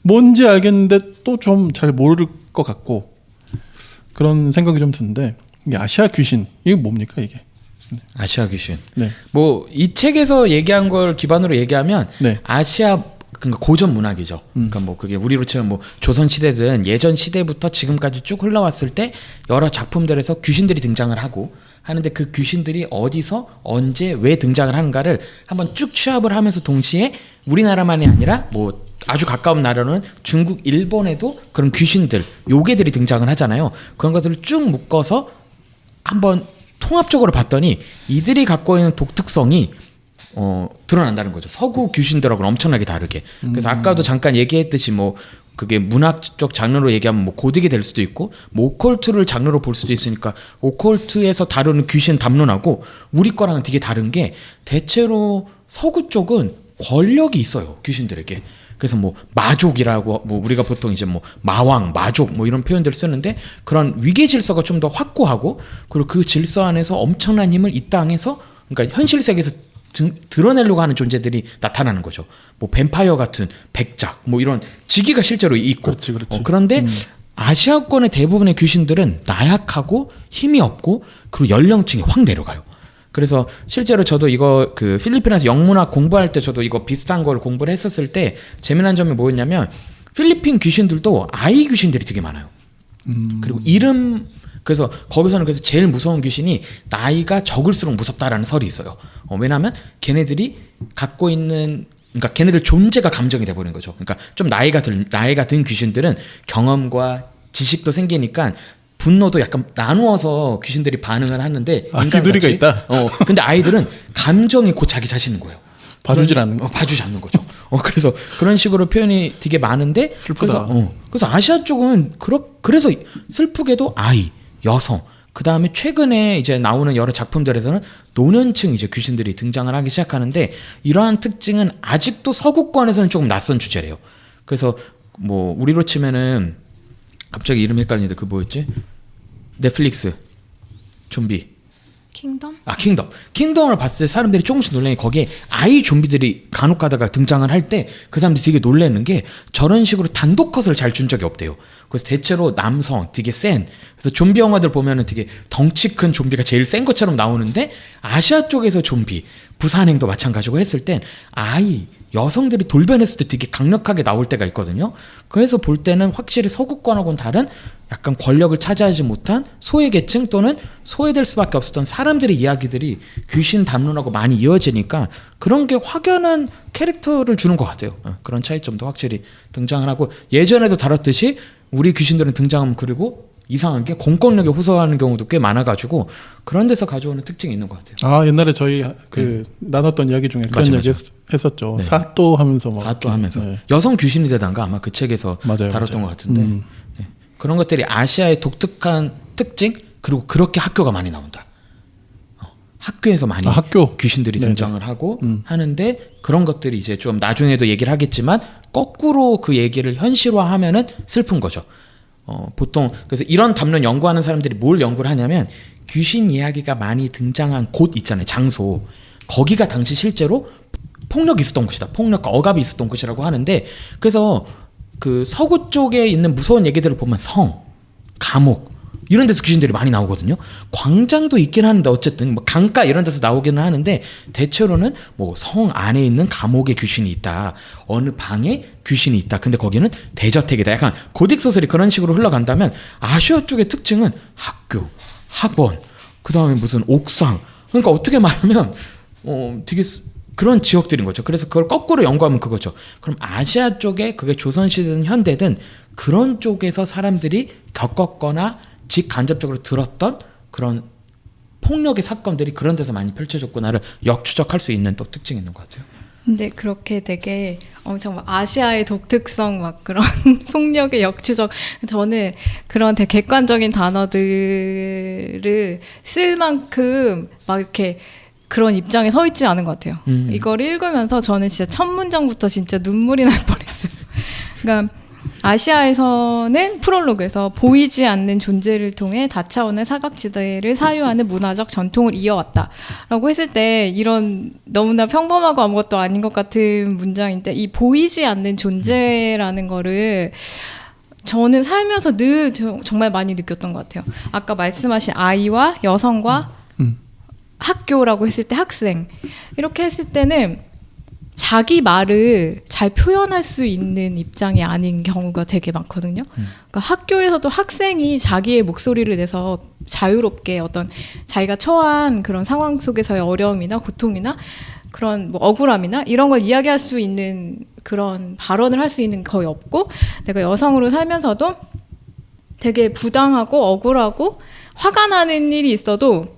뭔지 알겠는데 또 좀 잘 모를 것 같고 그런 생각이 좀 드는데 이게 아시아 귀신 이게 뭡니까 이게? 아시아 귀신. 네. 뭐 이 책에서 얘기한 걸 기반으로 얘기하면 아시아 그러니까 고전 문학이죠. 그러니까 뭐 그게 우리로 치면 뭐 조선 시대든 예전 시대부터 지금까지 쭉 흘러왔을 때 여러 작품들에서 귀신들이 등장을 하고 하는데 그 귀신들이 어디서 언제 왜 등장을 하는가를 한번 쭉 취합을 하면서 동시에 우리나라만이 아니라 뭐 아주 가까운 나라는 중국, 일본에도 그런 귀신들, 요괴들이 등장을 하잖아요. 그런 것들을 쭉 묶어서 한번 통합적으로 봤더니 이들이 갖고 있는 독특성이 드러난다는 거죠. 서구 귀신들하고는 엄청나게 다르게. 그래서 아까도 잠깐 얘기했듯이 뭐 그게 문학적 장르로 얘기하면 뭐 고딕이 될 수도 있고 뭐 오컬트를 장르로 볼 수도 있으니까 오컬트에서 다루는 귀신 담론하고 우리 거랑은 되게 다른 게 대체로 서구 쪽은 권력이 있어요. 귀신들에게. 그래서 뭐 마족이라고 뭐 우리가 보통 이제 뭐 마왕, 마족 뭐 이런 표현들을 쓰는데 그런 위계 질서가 좀 더 확고하고 그리고 그 질서 안에서 엄청난 힘을 이 땅에서 그러니까 현실 세계에서 드러내려고 하는 존재들이 나타나는 거죠. 뭐 뱀파이어 같은 백작 뭐 이런 직위가 실제로 있고. 그렇지. 그런데 아시아권의 대부분의 귀신들은 나약하고 힘이 없고 그리고 연령층이 확 내려가요. 그래서 실제로 저도 이거 그 필리핀에서 영문학 공부할 때 저도 이거 비슷한 걸 공부를 했었을 때 재미난 점이 뭐였냐면 필리핀 귀신들도 아이 귀신들이 되게 많아요. 그리고 이름 그래서 거기서는 그래서 제일 무서운 귀신이 나이가 적을수록 무섭다라는 설이 있어요. 왜냐하면 걔네들이 갖고 있는 그러니까 걔네들 존재가 감정이 돼버리는 거죠. 그러니까 좀 나이가 든 귀신들은 경험과 지식도 생기니까 분노도 약간 나누어서 귀신들이 반응을 하는데 기두리가 있다. 근데 아이들은 감정이 곧 자기 자신인 거예요. 봐주질 않는 거. 봐주지 않는 거죠. 그래서 그런 식으로 표현이 되게 많은데 슬프다. 그래서 아시아 쪽은 그래서 슬프게도 아이, 여성, 그 다음에 최근에 이제 나오는 여러 작품들에서는 노년층 이제 귀신들이 등장을 하기 시작하는데 이러한 특징은 아직도 서구권에서는 조금 낯선 주제래요. 그래서 뭐 우리로 치면은 갑자기 이름이 헷갈리는데 그 뭐였지? 넷플릭스 좀비. 킹덤? 킹덤을 봤을 때 사람들이 조금씩 놀라는 게 거기에 아이 좀비들이 간혹 가다가 등장을 할 때 그 사람들이 되게 놀라는 게 저런 식으로 단독 컷을 잘 준 적이 없대요. 그래서 대체로 남성 되게 센 그래서 좀비 영화들 보면은 되게 덩치 큰 좀비가 제일 센 것처럼 나오는데 아시아 쪽에서 좀비 부산행도 마찬가지고 했을 땐 아이 여성들이 돌변했을 때 되게 강력하게 나올 때가 있거든요. 그래서 볼 때는 확실히 서구권하고는 다른 약간 권력을 차지하지 못한 소외계층 또는 소외될 수밖에 없었던 사람들의 이야기들이 귀신 담론하고 많이 이어지니까 그런 게 확연한 캐릭터를 주는 것 같아요. 그런 차이점도 확실히 등장을 하고 예전에도 다뤘듯이 우리 귀신들은 등장하면 그리고 이상하게 공권력에 호소하는 경우도 꽤 많아가지고 그런 데서 가져오는 특징이 있는 것 같아요. 옛날에 저희 나눴던 이야기 중에 그런 이야기 했었죠. 네. 사또 하면서 네. 여성 귀신이 되단가 아마 그 책에서 다뤘던 것 같은데 네. 그런 것들이 아시아의 독특한 특징 그리고 그렇게 학교가 많이 나온다. 학교에서 많이 귀신들이 등장을 하고 하는데 그런 것들이 이제 좀 나중에도 얘기를 하겠지만 거꾸로 그 얘기를 현실화하면은 슬픈 거죠. 보통 그래서 이런 담론 연구하는 사람들이 뭘 연구를 하냐면 귀신 이야기가 많이 등장한 곳 있잖아요. 장소. 거기가 당시 실제로 폭력이 있었던 곳이다. 폭력과 억압이 있었던 곳이라고 하는데 그래서 그 서구 쪽에 있는 무서운 얘기들을 보면 성, 감옥 이런 데서 귀신들이 많이 나오거든요. 광장도 있긴 하는데 어쨌든 뭐 강가 이런 데서 나오기는 하는데 대체로는 뭐 성 안에 있는 감옥에 귀신이 있다. 어느 방에 귀신이 있다. 근데 거기는 대저택이다. 약간 고딕 소설이 그런 식으로 흘러간다면 아시아 쪽의 특징은 학교, 학원, 그 다음에 무슨 옥상. 그러니까 어떻게 말하면 되게 그런 지역들인 거죠. 그래서 그걸 거꾸로 연구하면 그거죠. 그럼 아시아 쪽에 그게 조선시대든 현대든 그런 쪽에서 사람들이 겪었거나 직간접적으로 들었던 그런 폭력의 사건들이 그런 데서 많이 펼쳐졌구나를 역추적할 수 있는 또 특징이 있는 것 같아요. 근데 그렇게 되게 엄청 막 아시아의 독특성 막 그런 폭력의 역추적 저는 그런 되게 객관적인 단어들을 쓸 만큼 막 이렇게 그런 입장에 서 있지 않은 것 같아요. 이걸 읽으면서 저는 진짜 첫 문장부터 진짜 눈물이 날 뻔했어요. 그러니까 아시아에서는 프롤로그에서 보이지 않는 존재를 통해 다차원의 사각지대를 사유하는 문화적 전통을 이어왔다라고 했을 때 이런 너무나 평범하고 아무것도 아닌 것 같은 문장인데 이 보이지 않는 존재라는 거를 저는 살면서 늘 정말 많이 느꼈던 것 같아요. 아까 말씀하신 아이와 여성과 학교라고 했을 때 학생 이렇게 했을 때는 자기 말을 잘 표현할 수 있는 입장이 아닌 경우가 되게 많거든요. 그러니까 학교에서도 학생이 자기의 목소리를 내서 자유롭게 어떤 자기가 처한 그런 상황 속에서의 어려움이나 고통이나 그런 뭐 억울함이나 이런 걸 이야기할 수 있는 그런 발언을 할 수 있는 거의 없고 내가 여성으로 살면서도 되게 부당하고 억울하고 화가 나는 일이 있어도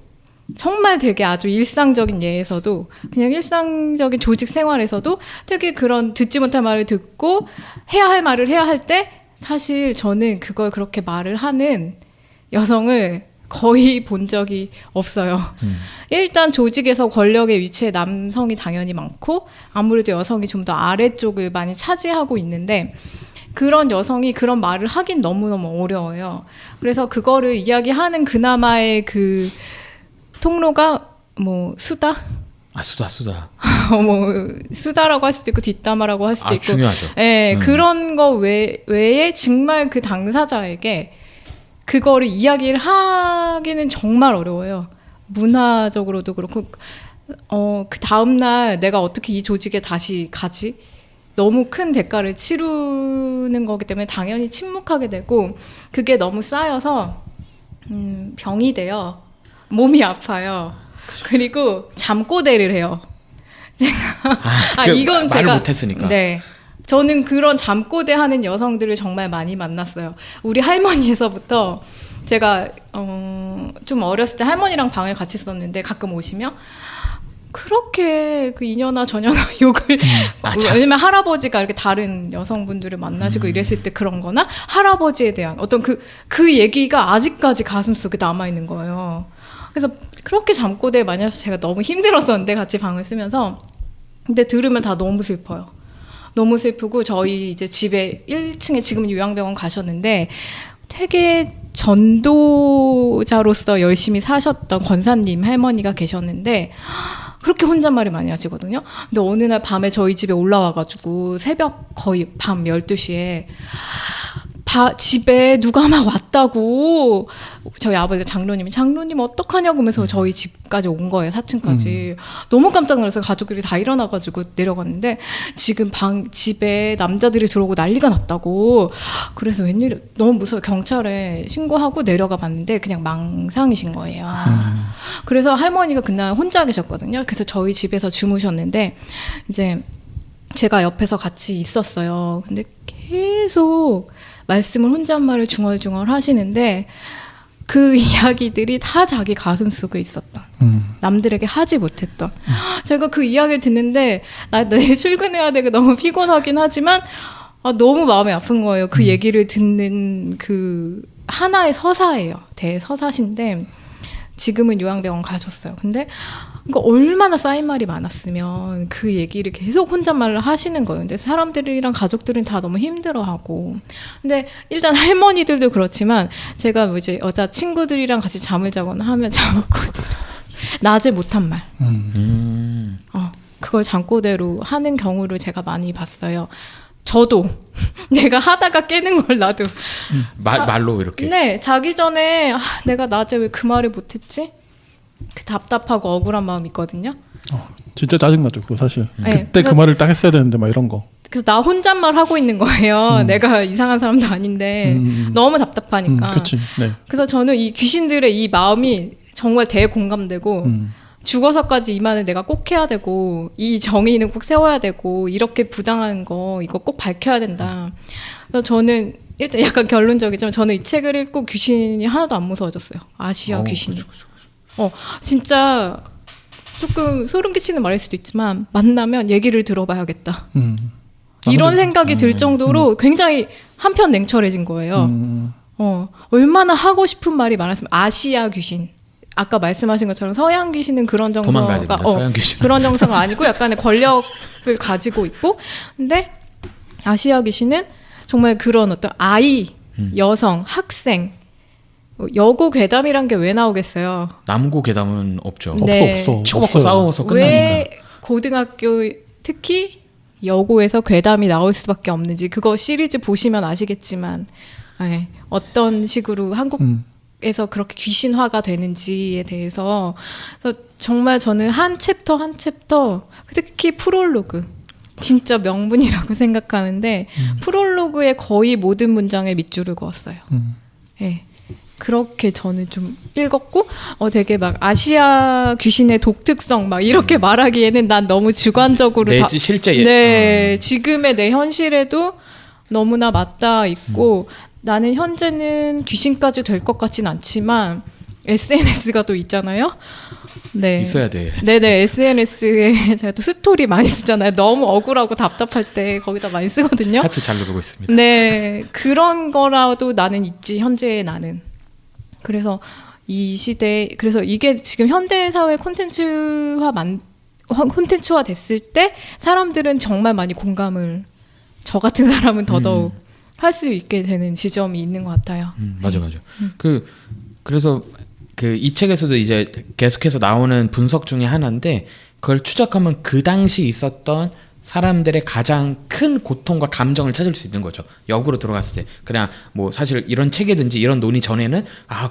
정말 되게 아주 일상적인 예에서도 그냥 일상적인 조직 생활에서도 되게 그런 듣지 못할 말을 듣고 해야 할 말을 해야 할 때 사실 저는 그걸 그렇게 말을 하는 여성을 거의 본 적이 없어요. 일단 조직에서 권력의 위치에 남성이 당연히 많고 아무래도 여성이 좀 더 아래쪽을 많이 차지하고 있는데 그런 여성이 그런 말을 하긴 너무너무 어려워요. 그래서 그거를 이야기하는 그나마의 그 통로가 뭐 수다? 수다. 뭐 수다라고 할 수도 있고 뒷담화라고 할 수도 있고 중요하죠. 네, 그런 거 외에 정말 그 당사자에게 그거를 이야기를 하기는 정말 어려워요. 문화적으로도 그렇고 그 다음날 내가 어떻게 이 조직에 다시 가지? 너무 큰 대가를 치르는 거기 때문에 당연히 침묵하게 되고 그게 너무 쌓여서 병이 돼요. 몸이 아파요. 그리고 잠꼬대를 해요. 제가 이건 제가 말을 못했으니까. 네, 저는 그런 잠꼬대 하는 여성들을 정말 많이 만났어요. 우리 할머니에서부터 제가 좀 어렸을 때 할머니랑 방을 같이 썼는데 가끔 오시면 그렇게 그 이년아 저년아 욕을 왜냐면 할아버지가 이렇게 다른 여성분들을 만나시고 이랬을 때 그런 거나 할아버지에 대한 어떤 그 얘기가 아직까지 가슴속에 남아있는 거예요. 그래서 그렇게 잠꼬대를 많이 해서 제가 너무 힘들었었는데 같이 방을 쓰면서 근데 들으면 다 너무 슬퍼요. 너무 슬프고 저희 이제 집에 1층에 지금 요양병원 가셨는데 되게 전도자로서 열심히 사셨던 권사님 할머니가 계셨는데 그렇게 혼잣말을 많이 하시거든요. 근데 어느 날 밤에 저희 집에 올라와가지고 새벽 거의 밤 12시에 집에 누가 막 왔다고 저희 아버지가 장로님 어떡하냐고 하면서 저희 집까지 온 거예요. 4층까지. 너무 깜짝 놀라서 가족들이 다 일어나가지고 내려갔는데 지금 집에 남자들이 들어오고 난리가 났다고. 그래서 웬일이야 너무 무서워 경찰에 신고하고 내려가 봤는데 그냥 망상이신 거예요. 그래서 할머니가 그날 혼자 계셨거든요. 그래서 저희 집에서 주무셨는데 이제 제가 옆에서 같이 있었어요. 근데 계속 말씀을 혼잣말을 중얼중얼 하시는데 그 이야기들이 다 자기 가슴 속에 있었던 남들에게 하지 못했던 제가 그 이야기를 듣는데 나 내일 출근해야 되고 너무 피곤하긴 하지만 너무 마음이 아픈 거예요. 그 얘기를 듣는 그 하나의 서사예요. 대서사신데 지금은 요양병원 가셨어요. 근데 그러니까 얼마나 쌓인 말이 많았으면 그 얘기를 계속 혼잣말을 하시는 거예요. 근데 사람들이랑 가족들은 다 너무 힘들어하고. 근데 일단 할머니들도 그렇지만 제가 뭐 이제 여자 친구들이랑 같이 잠을 자거나 하면 잠꼬대 낮에 못한 말. 그걸 잠꼬대로 하는 경우를 제가 많이 봤어요. 저도 내가 하다가 깨는 걸 나도 말로 이렇게. 네, 자기 전에 내가 낮에 왜 그 말을 못했지? 그 답답하고 억울한 마음이 있거든요. 진짜 짜증나죠, 그거 사실. 네, 그때 그 말을 딱 했어야 되는데 막 이런 거. 그래서 나 혼잣말 하고 있는 거예요. 내가 이상한 사람도 아닌데 너무 답답하니까. 그치, 네. 그래서 저는 이 귀신들의 이 마음이 정말 대공감되고 죽어서까지 이 말을 내가 꼭 해야 되고 이 정의는 꼭 세워야 되고 이렇게 부당한 거 이거 꼭 밝혀야 된다. 그래서 저는 일단 약간 결론적이지만 저는 이 책을 읽고 귀신이 하나도 안 무서워졌어요. 아시아 귀신이. 그쵸. 진짜 조금 소름 끼치는 말일 수도 있지만 만나면 얘기를 들어봐야겠다. 이런 생각이 들 정도로 굉장히 한편 냉철해진 거예요. 얼마나 하고 싶은 말이 많았으면 아시아 귀신. 아까 말씀하신 것처럼 서양 귀신은 그런 정서가 서양 귀신. 그런 정서가 아니고 약간의 권력을 가지고 있고 근데 아시아 귀신은 정말 그런 어떤 아이, 여성, 학생 여고 괴담이란 게 왜 나오겠어요? 남고 괴담은 없죠. 네. 없어. 치고받고 싸워서 끝나니까. 왜 고등학교 특히 여고에서 괴담이 나올 수밖에 없는지 그거 시리즈 보시면 아시겠지만 네, 어떤 식으로 한국에서 그렇게 귀신화가 되는지에 대해서 정말 저는 한 챕터 특히 프롤로그 진짜 명문이라고 생각하는데 프롤로그의 거의 모든 문장에 밑줄을 그었어요. 네. 그렇게 저는 좀 읽었고 되게 막 아시아 귀신의 독특성 막 이렇게 말하기에는 난 너무 주관적으로 실제 지금의 내 현실에도 너무나 맞닿아 있고 나는 현재는 귀신까지 될 것 같진 않지만 SNS가 또 있잖아요. 네. 있어야 돼. 네네 SNS에 제가 또 스토리 많이 쓰잖아요. 너무 억울하고 답답할 때 거기다 많이 쓰거든요. 하트 잘 누르고 있습니다. 네 그런 거라도 나는 있지 현재의 나는. 그래서 이 시대 그래서 이게 지금 현대 사회 콘텐츠화 됐을 때 사람들은 정말 많이 공감을 저 같은 사람은 더더욱 할 수 있게 되는 지점이 있는 것 같아요. 맞아. 그래서 그 이 책에서도 이제 계속해서 나오는 분석 중에 하나인데 그걸 추적하면 그 당시 있었던 사람들의 가장 큰 고통과 감정을 찾을 수 있는 거죠. 역으로 들어갔을 때 그냥 뭐 사실 이런 책이든지 이런 논의 전에는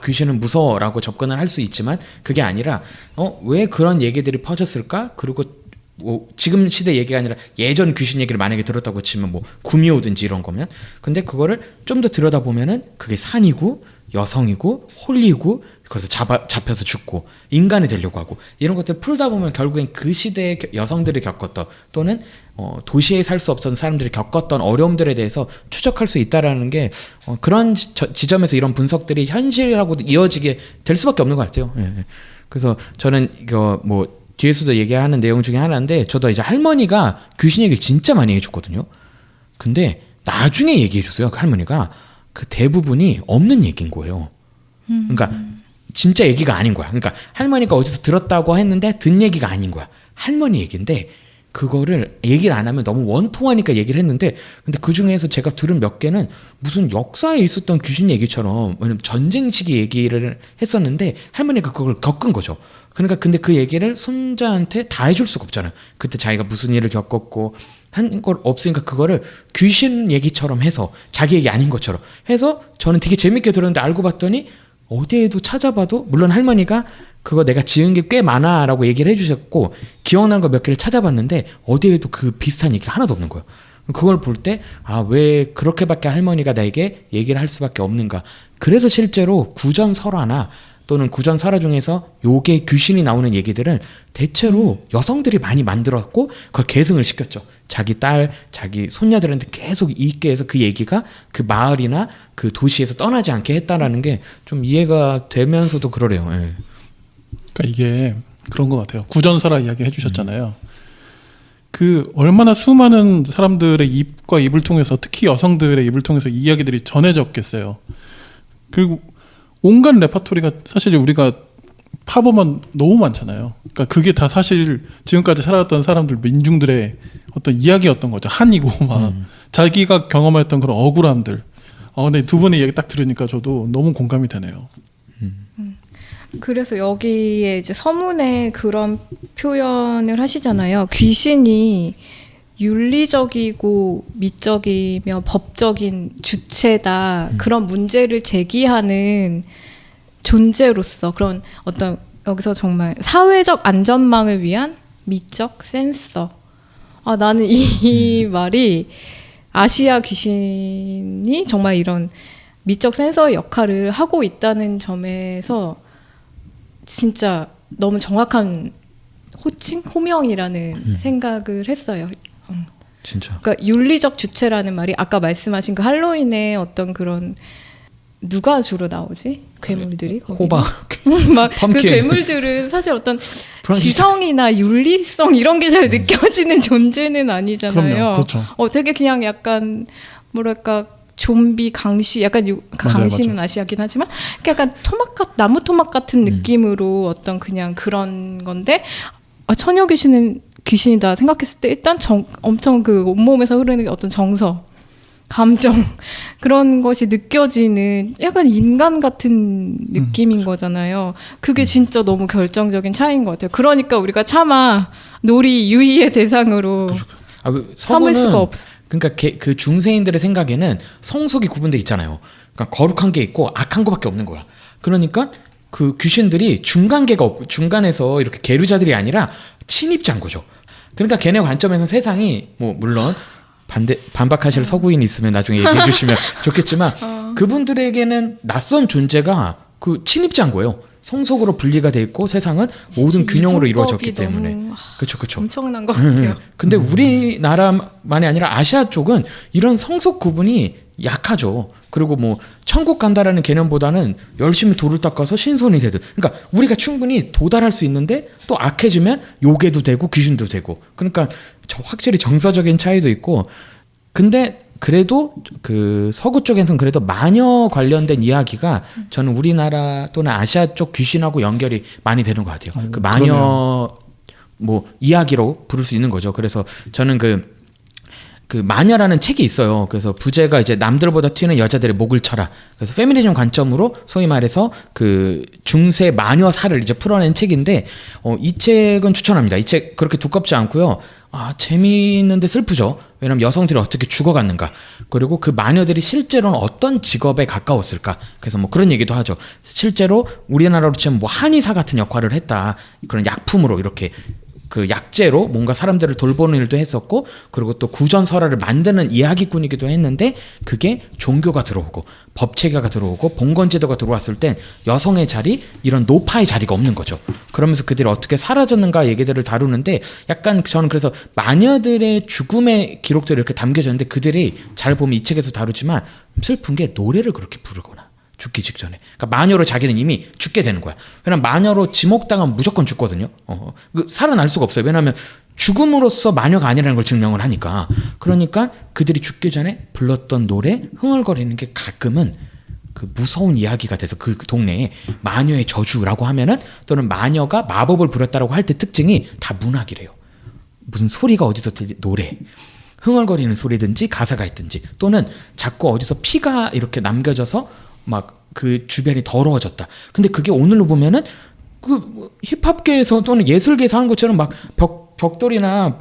귀신은 무서워라고 접근을 할 수 있지만 그게 아니라 왜 그런 얘기들이 퍼졌을까? 그리고 뭐 지금 시대 얘기가 아니라 예전 귀신 얘기를 만약에 들었다고 치면 뭐 구미호든지 이런 거면 근데 그거를 좀 더 들여다보면은 그게 산이고 여성이고 홀리고 그래서 잡혀서 죽고 인간이 되려고 하고 이런 것들 풀다 보면 결국엔 그 시대의 여성들이 겪었던 또는 도시에 살 수 없었던 사람들이 겪었던 어려움들에 대해서 추적할 수 있다라는 게 그런 지점에서 이런 분석들이 현실하고도 이어지게 될 수밖에 없는 것 같아요. 예. 그래서 저는 이거 뭐 뒤에서도 얘기하는 내용 중에 하나인데 저도 이제 할머니가 귀신 얘기를 진짜 많이 해줬거든요. 근데 나중에 얘기해줬어요. 그 할머니가 그 대부분이 없는 얘기인 거예요. 그러니까 진짜 얘기가 아닌 거야. 그러니까 할머니가 어디서 들었다고 했는데 든 얘기가 아닌 거야. 할머니 얘기인데 그거를 얘기를 안 하면 너무 원통하니까 얘기를 했는데 근데 그 중에서 제가 들은 몇 개는 무슨 역사에 있었던 귀신 얘기처럼 왜냐면 전쟁 시기 얘기를 했었는데 할머니가 그걸 겪은 거죠. 그러니까 근데 그 얘기를 손자한테 다 해줄 수가 없잖아요. 그때 자기가 무슨 일을 겪었고 한 걸 없으니까 그거를 귀신 얘기처럼 해서 자기 얘기 아닌 것처럼 해서 저는 되게 재밌게 들었는데 알고 봤더니 어디에도 찾아봐도 물론 할머니가 그거 내가 지은 게 꽤 많아라고 얘기를 해주셨고 기억나는 거 몇 개를 찾아봤는데 어디에도 그 비슷한 얘기가 하나도 없는 거예요. 그걸 볼 때 왜 그렇게밖에 할머니가 나에게 얘기를 할 수밖에 없는가. 그래서 실제로 구전설화나 또는 구전설화 중에서 요게 귀신이 나오는 얘기들을 대체로 여성들이 많이 만들었고 그걸 계승을 시켰죠. 자기 딸, 자기 손녀들한테 계속 있게 해서 그 얘기가 그 마을이나 그 도시에서 떠나지 않게 했다라는 게 좀 이해가 되면서도 그러래요. 예. 그러니까 이게 그런 것 같아요. 구전설화 이야기 해주셨잖아요. 그 얼마나 수많은 사람들의 입과 입을 통해서 특히 여성들의 입을 통해서 이야기들이 전해졌겠어요. 그리고 온갖 레퍼토리가 사실 우리가 파보면 너무 많잖아요. 그러니까 그게 다 사실 지금까지 살아왔던 사람들 민중들의 어떤 이야기였던 거죠. 한이고 막 자기가 경험했던 그런 억울함들. 근데 두 분의 이야기 딱 들으니까 저도 너무 공감이 되네요. 그래서 여기에 이제 서문에 그런 표현을 하시잖아요. 귀신이 윤리적이고 미적이며 법적인 주체다. 그런 문제를 제기하는 존재로서 그런 어떤 여기서 정말 사회적 안전망을 위한 미적 센서. 나는 이 말이 아시아 귀신이 정말 이런 미적 센서의 역할을 하고 있다는 점에서 진짜 너무 정확한 호명이라는 생각을 했어요. 진짜. 그러니까 윤리적 주체라는 말이 아까 말씀하신 그 할로윈의 어떤 그런 누가 주로 나오지? 괴물들이 호박. 막 그 괴물들은 사실 어떤 지성이나 윤리성 이런 게 잘 느껴지는 존재는 아니잖아요. 그럼요. 그렇죠. 되게 그냥 약간 뭐랄까 좀비 강시 약간 강시는 아시아긴 하지만 약간 나무 토막 같은 느낌으로 어떤 그냥 그런 건데 처녀 귀신은 귀신이다 생각했을 때 일단 엄청 그 온몸에서 흐르는 어떤 정서, 감정 그런 것이 느껴지는 약간 인간 같은 느낌인 거잖아요. 그게 진짜 너무 결정적인 차이인 것 같아요. 그러니까 우리가 차마 놀이 유희의 대상으로 삼을 수가 없어. 그러니까 그 중세인들의 생각에는 성속이 구분돼 있잖아요. 그러니까 거룩한 게 있고 악한 거밖에 없는 거야. 그러니까 그 귀신들이 중간계가 없고 중간에서 이렇게 계류자들이 아니라 침입자인 거죠. 그러니까 걔네 관점에서 세상이 뭐 물론 반박하실 서구인이 있으면 나중에 얘기해 주시면 좋겠지만 그분들에게는 낯선 존재가 그 침입자인 거예요. 성속으로 분리가 돼 있고 세상은 모든 균형으로 이루어졌기 때문에. 그렇죠. 엄청난 것 같아요. 근데 우리나라만이 아니라 아시아 쪽은 이런 성속 구분이 약하죠. 그리고 뭐 천국 간다라는 개념보다는 열심히 돌을 닦아서 신선이 되든. 그러니까 우리가 충분히 도달할 수 있는데 또 악해지면 요괴도 되고 귀신도 되고. 그러니까 확실히 정서적인 차이도 있고. 근데 그래도 그 서구 쪽에서는 그래도 마녀 관련된 이야기가 저는 우리나라 또는 아시아 쪽 귀신하고 연결이 많이 되는 것 같아요. 그 마녀 그러네요. 뭐 이야기로 부를 수 있는 거죠. 그래서 저는 그 마녀라는 책이 있어요. 그래서 부제가 이제 남들보다 튀는 여자들의 목을 쳐라. 그래서 페미니즘 관점으로 소위 말해서 그 중세 마녀사를 이제 풀어낸 책인데 이 책은 추천합니다. 이 책 그렇게 두껍지 않고요. 재미있는데 슬프죠. 왜냐면 여성들이 어떻게 죽어갔는가. 그리고 그 마녀들이 실제로는 어떤 직업에 가까웠을까. 그래서 뭐 그런 얘기도 하죠. 실제로 우리나라로 치면 뭐 한의사 같은 역할을 했다. 그런 약품으로 이렇게 그 약재로 뭔가 사람들을 돌보는 일도 했었고, 그리고 또 구전설화를 만드는 이야기꾼이기도 했는데, 그게 종교가 들어오고 법체계가 들어오고 봉건제도가 들어왔을 땐 여성의 자리, 이런 노파의 자리가 없는 거죠. 그러면서 그들이 어떻게 사라졌는가 얘기들을 다루는데, 약간 저는 그래서 마녀들의 죽음의 기록들이 이렇게 담겨졌는데, 그들이 잘 보면 이 책에서 다루지만 슬픈 게 노래를 그렇게 부르거나 죽기 직전에. 그러니까 마녀로 자기는 이미 죽게 되는 거야. 왜냐면 마녀로 지목당하면 무조건 죽거든요. 살아날 수가 없어요. 왜냐하면 죽음으로써 마녀가 아니라는 걸 증명을 하니까. 그러니까 그들이 죽기 전에 불렀던 노래, 흥얼거리는 게 가끔은 그 무서운 이야기가 돼서 그 동네에 마녀의 저주라고 하면은, 또는 마녀가 마법을 부렸다라고 할 때 특징이 다 문학이래요. 무슨 소리가 어디서 노래, 흥얼거리는 소리든지 가사가 있든지, 또는 자꾸 어디서 피가 이렇게 남겨져서 막 그 주변이 더러워졌다. 근데 그게 오늘로 보면은 그 힙합계에서 또는 예술계에서 하는 것처럼 막 벽돌이나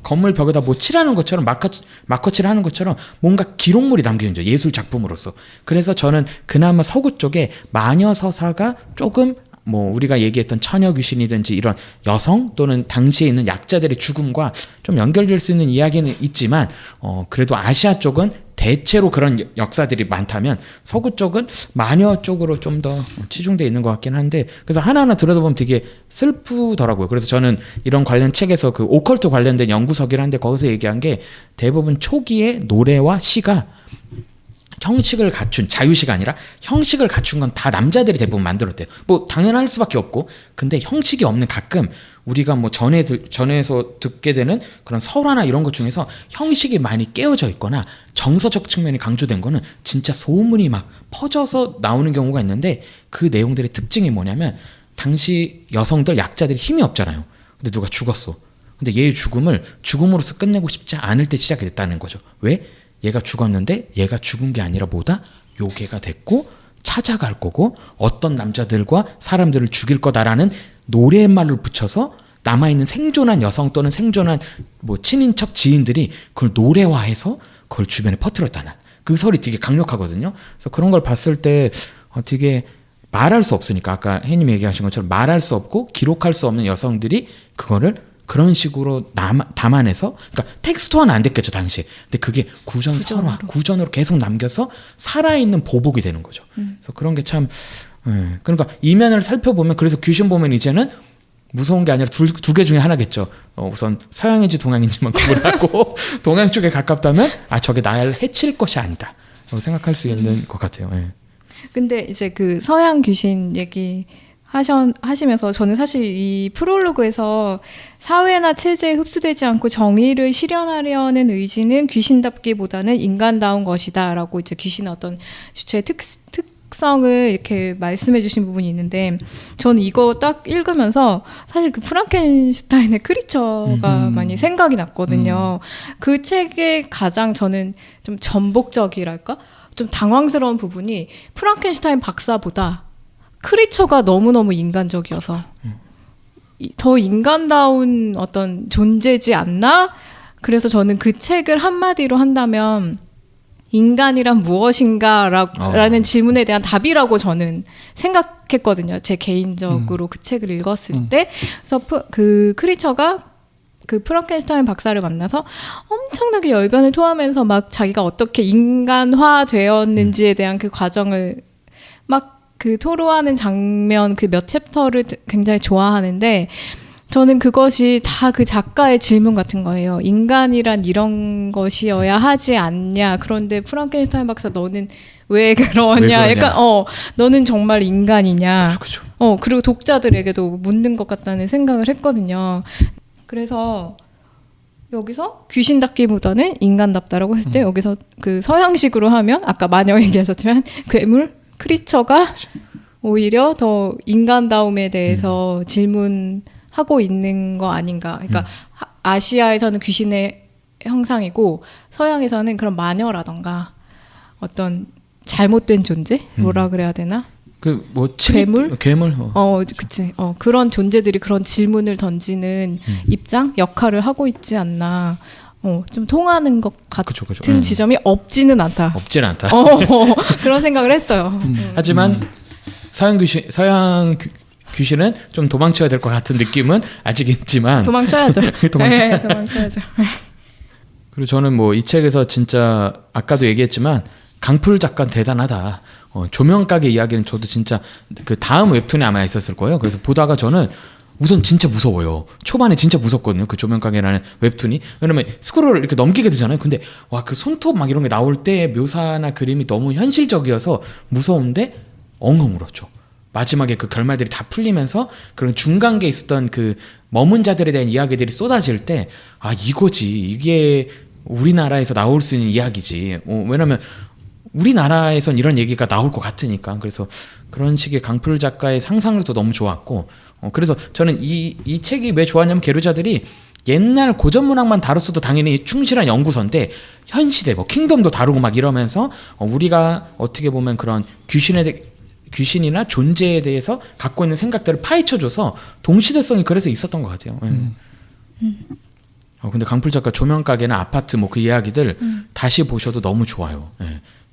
건물 벽에다 뭐 칠하는 것처럼 마커칠을 하는 것처럼 뭔가 기록물이 남겨진 거죠. 예술 작품으로서. 그래서 저는 그나마 서구 쪽에 마녀 서사가 조금 뭐 우리가 얘기했던 처녀 귀신이든지 이런 여성 또는 당시에 있는 약자들의 죽음과 좀 연결될 수 있는 이야기는 있지만, 그래도 아시아 쪽은 대체로 그런 역사들이 많다면 서구 쪽은 마녀 쪽으로 좀 더 치중되어 있는 것 같긴 한데, 그래서 하나하나 들여다보면 되게 슬프더라고요. 그래서 저는 이런 관련 책에서 그 오컬트 관련된 연구서긴 한데, 거기서 얘기한 게 대부분 초기에 노래와 시가 형식을 갖춘, 자유시가 아니라 형식을 갖춘 건 다 남자들이 대부분 만들었대요. 뭐 당연할 수밖에 없고, 근데 형식이 없는, 가끔 우리가 뭐 전에서 듣게 되는 그런 설화나 이런 것 중에서 형식이 많이 깨어져 있거나 정서적 측면이 강조된 거는 진짜 소문이 막 퍼져서 나오는 경우가 있는데, 그 내용들의 특징이 뭐냐면, 당시 여성들, 약자들이 힘이 없잖아요. 근데 누가 죽었어. 근데 얘의 죽음을 죽음으로써 끝내고 싶지 않을 때 시작이 됐다는 거죠. 왜? 얘가 죽었는데 얘가 죽은 게 아니라 뭐다? 요괴가 됐고 찾아갈 거고 어떤 남자들과 사람들을 죽일 거다라는 노랫말을 붙여서 남아있는 생존한 여성 또는 생존한 뭐 친인척 지인들이 그걸 노래화해서 그걸 주변에 퍼뜨렸다는, 그 설이 되게 강력하거든요. 그래서 그런 걸 봤을 때 되게 말할 수 없으니까, 아까 혜님이 얘기하신 것처럼 말할 수 없고 기록할 수 없는 여성들이 그거를 그런 식으로 담아내서, 그러니까 텍스트화는 안 됐겠죠 당시에. 근데 그게 구전으로 계속 남겨서 살아있는 보복이 되는 거죠. 그래서 그런 게 참, 그러니까 이면을 살펴보면, 그래서 귀신 보면 이제는 무서운 게 아니라 두 개 중에 하나겠죠. 우선 서양인지 동양인지만 구분하고 동양 쪽에 가깝다면 저게 나를 해칠 것이 아니다 라고 생각할 수 있는 것 같아요. 근데 이제 그 서양 귀신 얘기 하시면서 저는 사실 이 프롤로그에서 사회나 체제에 흡수되지 않고 정의를 실현하려는 의지는 귀신답기보다는 인간다운 것이다 라고 이제 귀신의 어떤 주체의 특성을 이렇게 말씀해 주신 부분이 있는데, 저는 이거 딱 읽으면서 사실 그 프랑켄슈타인의 크리처가 많이 생각이 났거든요. 그 책의 가장 저는 좀 전복적이랄까? 좀 당황스러운 부분이 프랑켄슈타인 박사보다 크리처가 너무너무 인간적이어서 더 인간다운 어떤 존재지 않나? 그래서 저는 그 책을 한마디로 한다면 인간이란 무엇인가 라는 질문에 대한 답이라고 저는 생각했거든요. 제 개인적으로 그 책을 읽었을 때. 그래서 그 크리처가 그 프랑켄슈타인 박사를 만나서 엄청나게 열변을 토하면서 막 자기가 어떻게 인간화 되었는지에 대한 그 과정을 막 그 토로하는 장면, 그 몇 챕터를 굉장히 좋아하는데, 저는 그것이 다 그 작가의 질문 같은 거예요. 인간이란 이런 것이어야 하지 않냐. 그런데 프랑켄슈타인 박사, 너는 왜 그러냐. 약간 너는 정말 인간이냐. 그쵸. 그리고 독자들에게도 묻는 것 같다는 생각을 했거든요. 그래서 여기서 귀신답기보다는 인간답다라고 했을 때 여기서 그 서양식으로 하면 아까 마녀 얘기하셨지만 괴물 크리처가 오히려 더 인간다움에 대해서 질문하고 있는 거 아닌가. 그러니까 아시아에서는 귀신의 형상이고 서양에서는 그런 마녀라던가 어떤 잘못된 존재? 뭐라 그래야 되나? 그 뭐 괴물? 그치. 그런 존재들이 그런 질문을 던지는 입장, 역할을 하고 있지 않나. 좀 통하는 것 같은 지점이 없지는 않다. 없지는 않다. 그런 생각을 했어요. 하지만 서양 귀신은 좀 도망쳐야 될 것 같은 느낌은 아직 있지만 도망쳐야죠. 네, 도망쳐야죠. 그리고 저는 뭐 이 책에서 진짜 아까도 얘기했지만 강풀 작가 대단하다. 조명가게 이야기는 저도 진짜 그 다음 웹툰에 아마 있었을 거예요. 그래서 보다가 저는 우선 진짜 무서워요. 초반에 진짜 무섭거든요. 그 조명가게라는 웹툰이. 왜냐면 스크롤을 이렇게 넘기게 되잖아요. 근데 와, 그 손톱 막 이런 게 나올 때 묘사나 그림이 너무 현실적이어서 무서운데 엉엉 울었죠. 마지막에 그 결말들이 다 풀리면서 그런 중간계에 있었던 그 머문 자들에 대한 이야기들이 쏟아질 때 아, 이거지. 이게 우리나라에서 나올 수 있는 이야기지. 왜냐면 우리나라에선 이런 얘기가 나올 것 같으니까. 그래서 그런 식의 강풀 작가의 상상력도 너무 좋았고, 그래서 저는 이 책이 왜 좋았냐면 게르자들이 옛날 고전 문학만 다뤘어도 당연히 충실한 연구서인데 현 시대 뭐 킹덤도 다루고 막 이러면서 우리가 어떻게 보면 그런 귀신이나 존재에 대해서 갖고 있는 생각들을 파헤쳐줘서 동시대성이 그래서 있었던 것 같아요. 근데 강풀 작가 조명가게나 아파트 뭐 그 이야기들 다시 보셔도 너무 좋아요.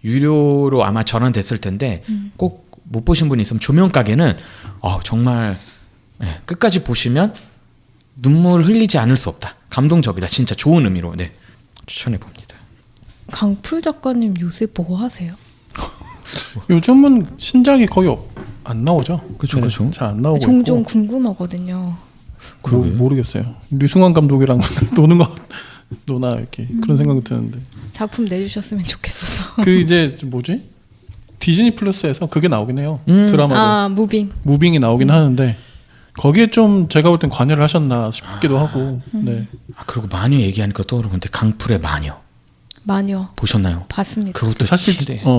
유료로 아마 전환됐을 텐데 꼭 못 보신 분이 있으면 조명가게는 정말 끝까지 보시면 눈물 흘리지 않을 수 없다. 감동적이다. 진짜 좋은 의미로 추천해 봅니다. 강풀 작가님 요새 뭐 하세요? 요즘은 신작이 거의 안 나오죠. 그렇죠. 잘 안 나오고 종종 있고. 궁금하거든요. 모르겠어요. 류승환 감독이랑 노는 거 노나 이렇게 그런 생각이 드는데. 작품 내주셨으면 좋겠어서. 그 이제 뭐지? 디즈니 플러스에서 그게 나오긴 해요. 드라마도. 무빙이 나오긴 하는데 거기에 좀 제가 볼 땐 관여를 하셨나 싶기도 하고. 네. 그리고 마녀 얘기하니까 떠오르는데 강풀의 마녀 보셨나요? 봤습니다. 그것도 사실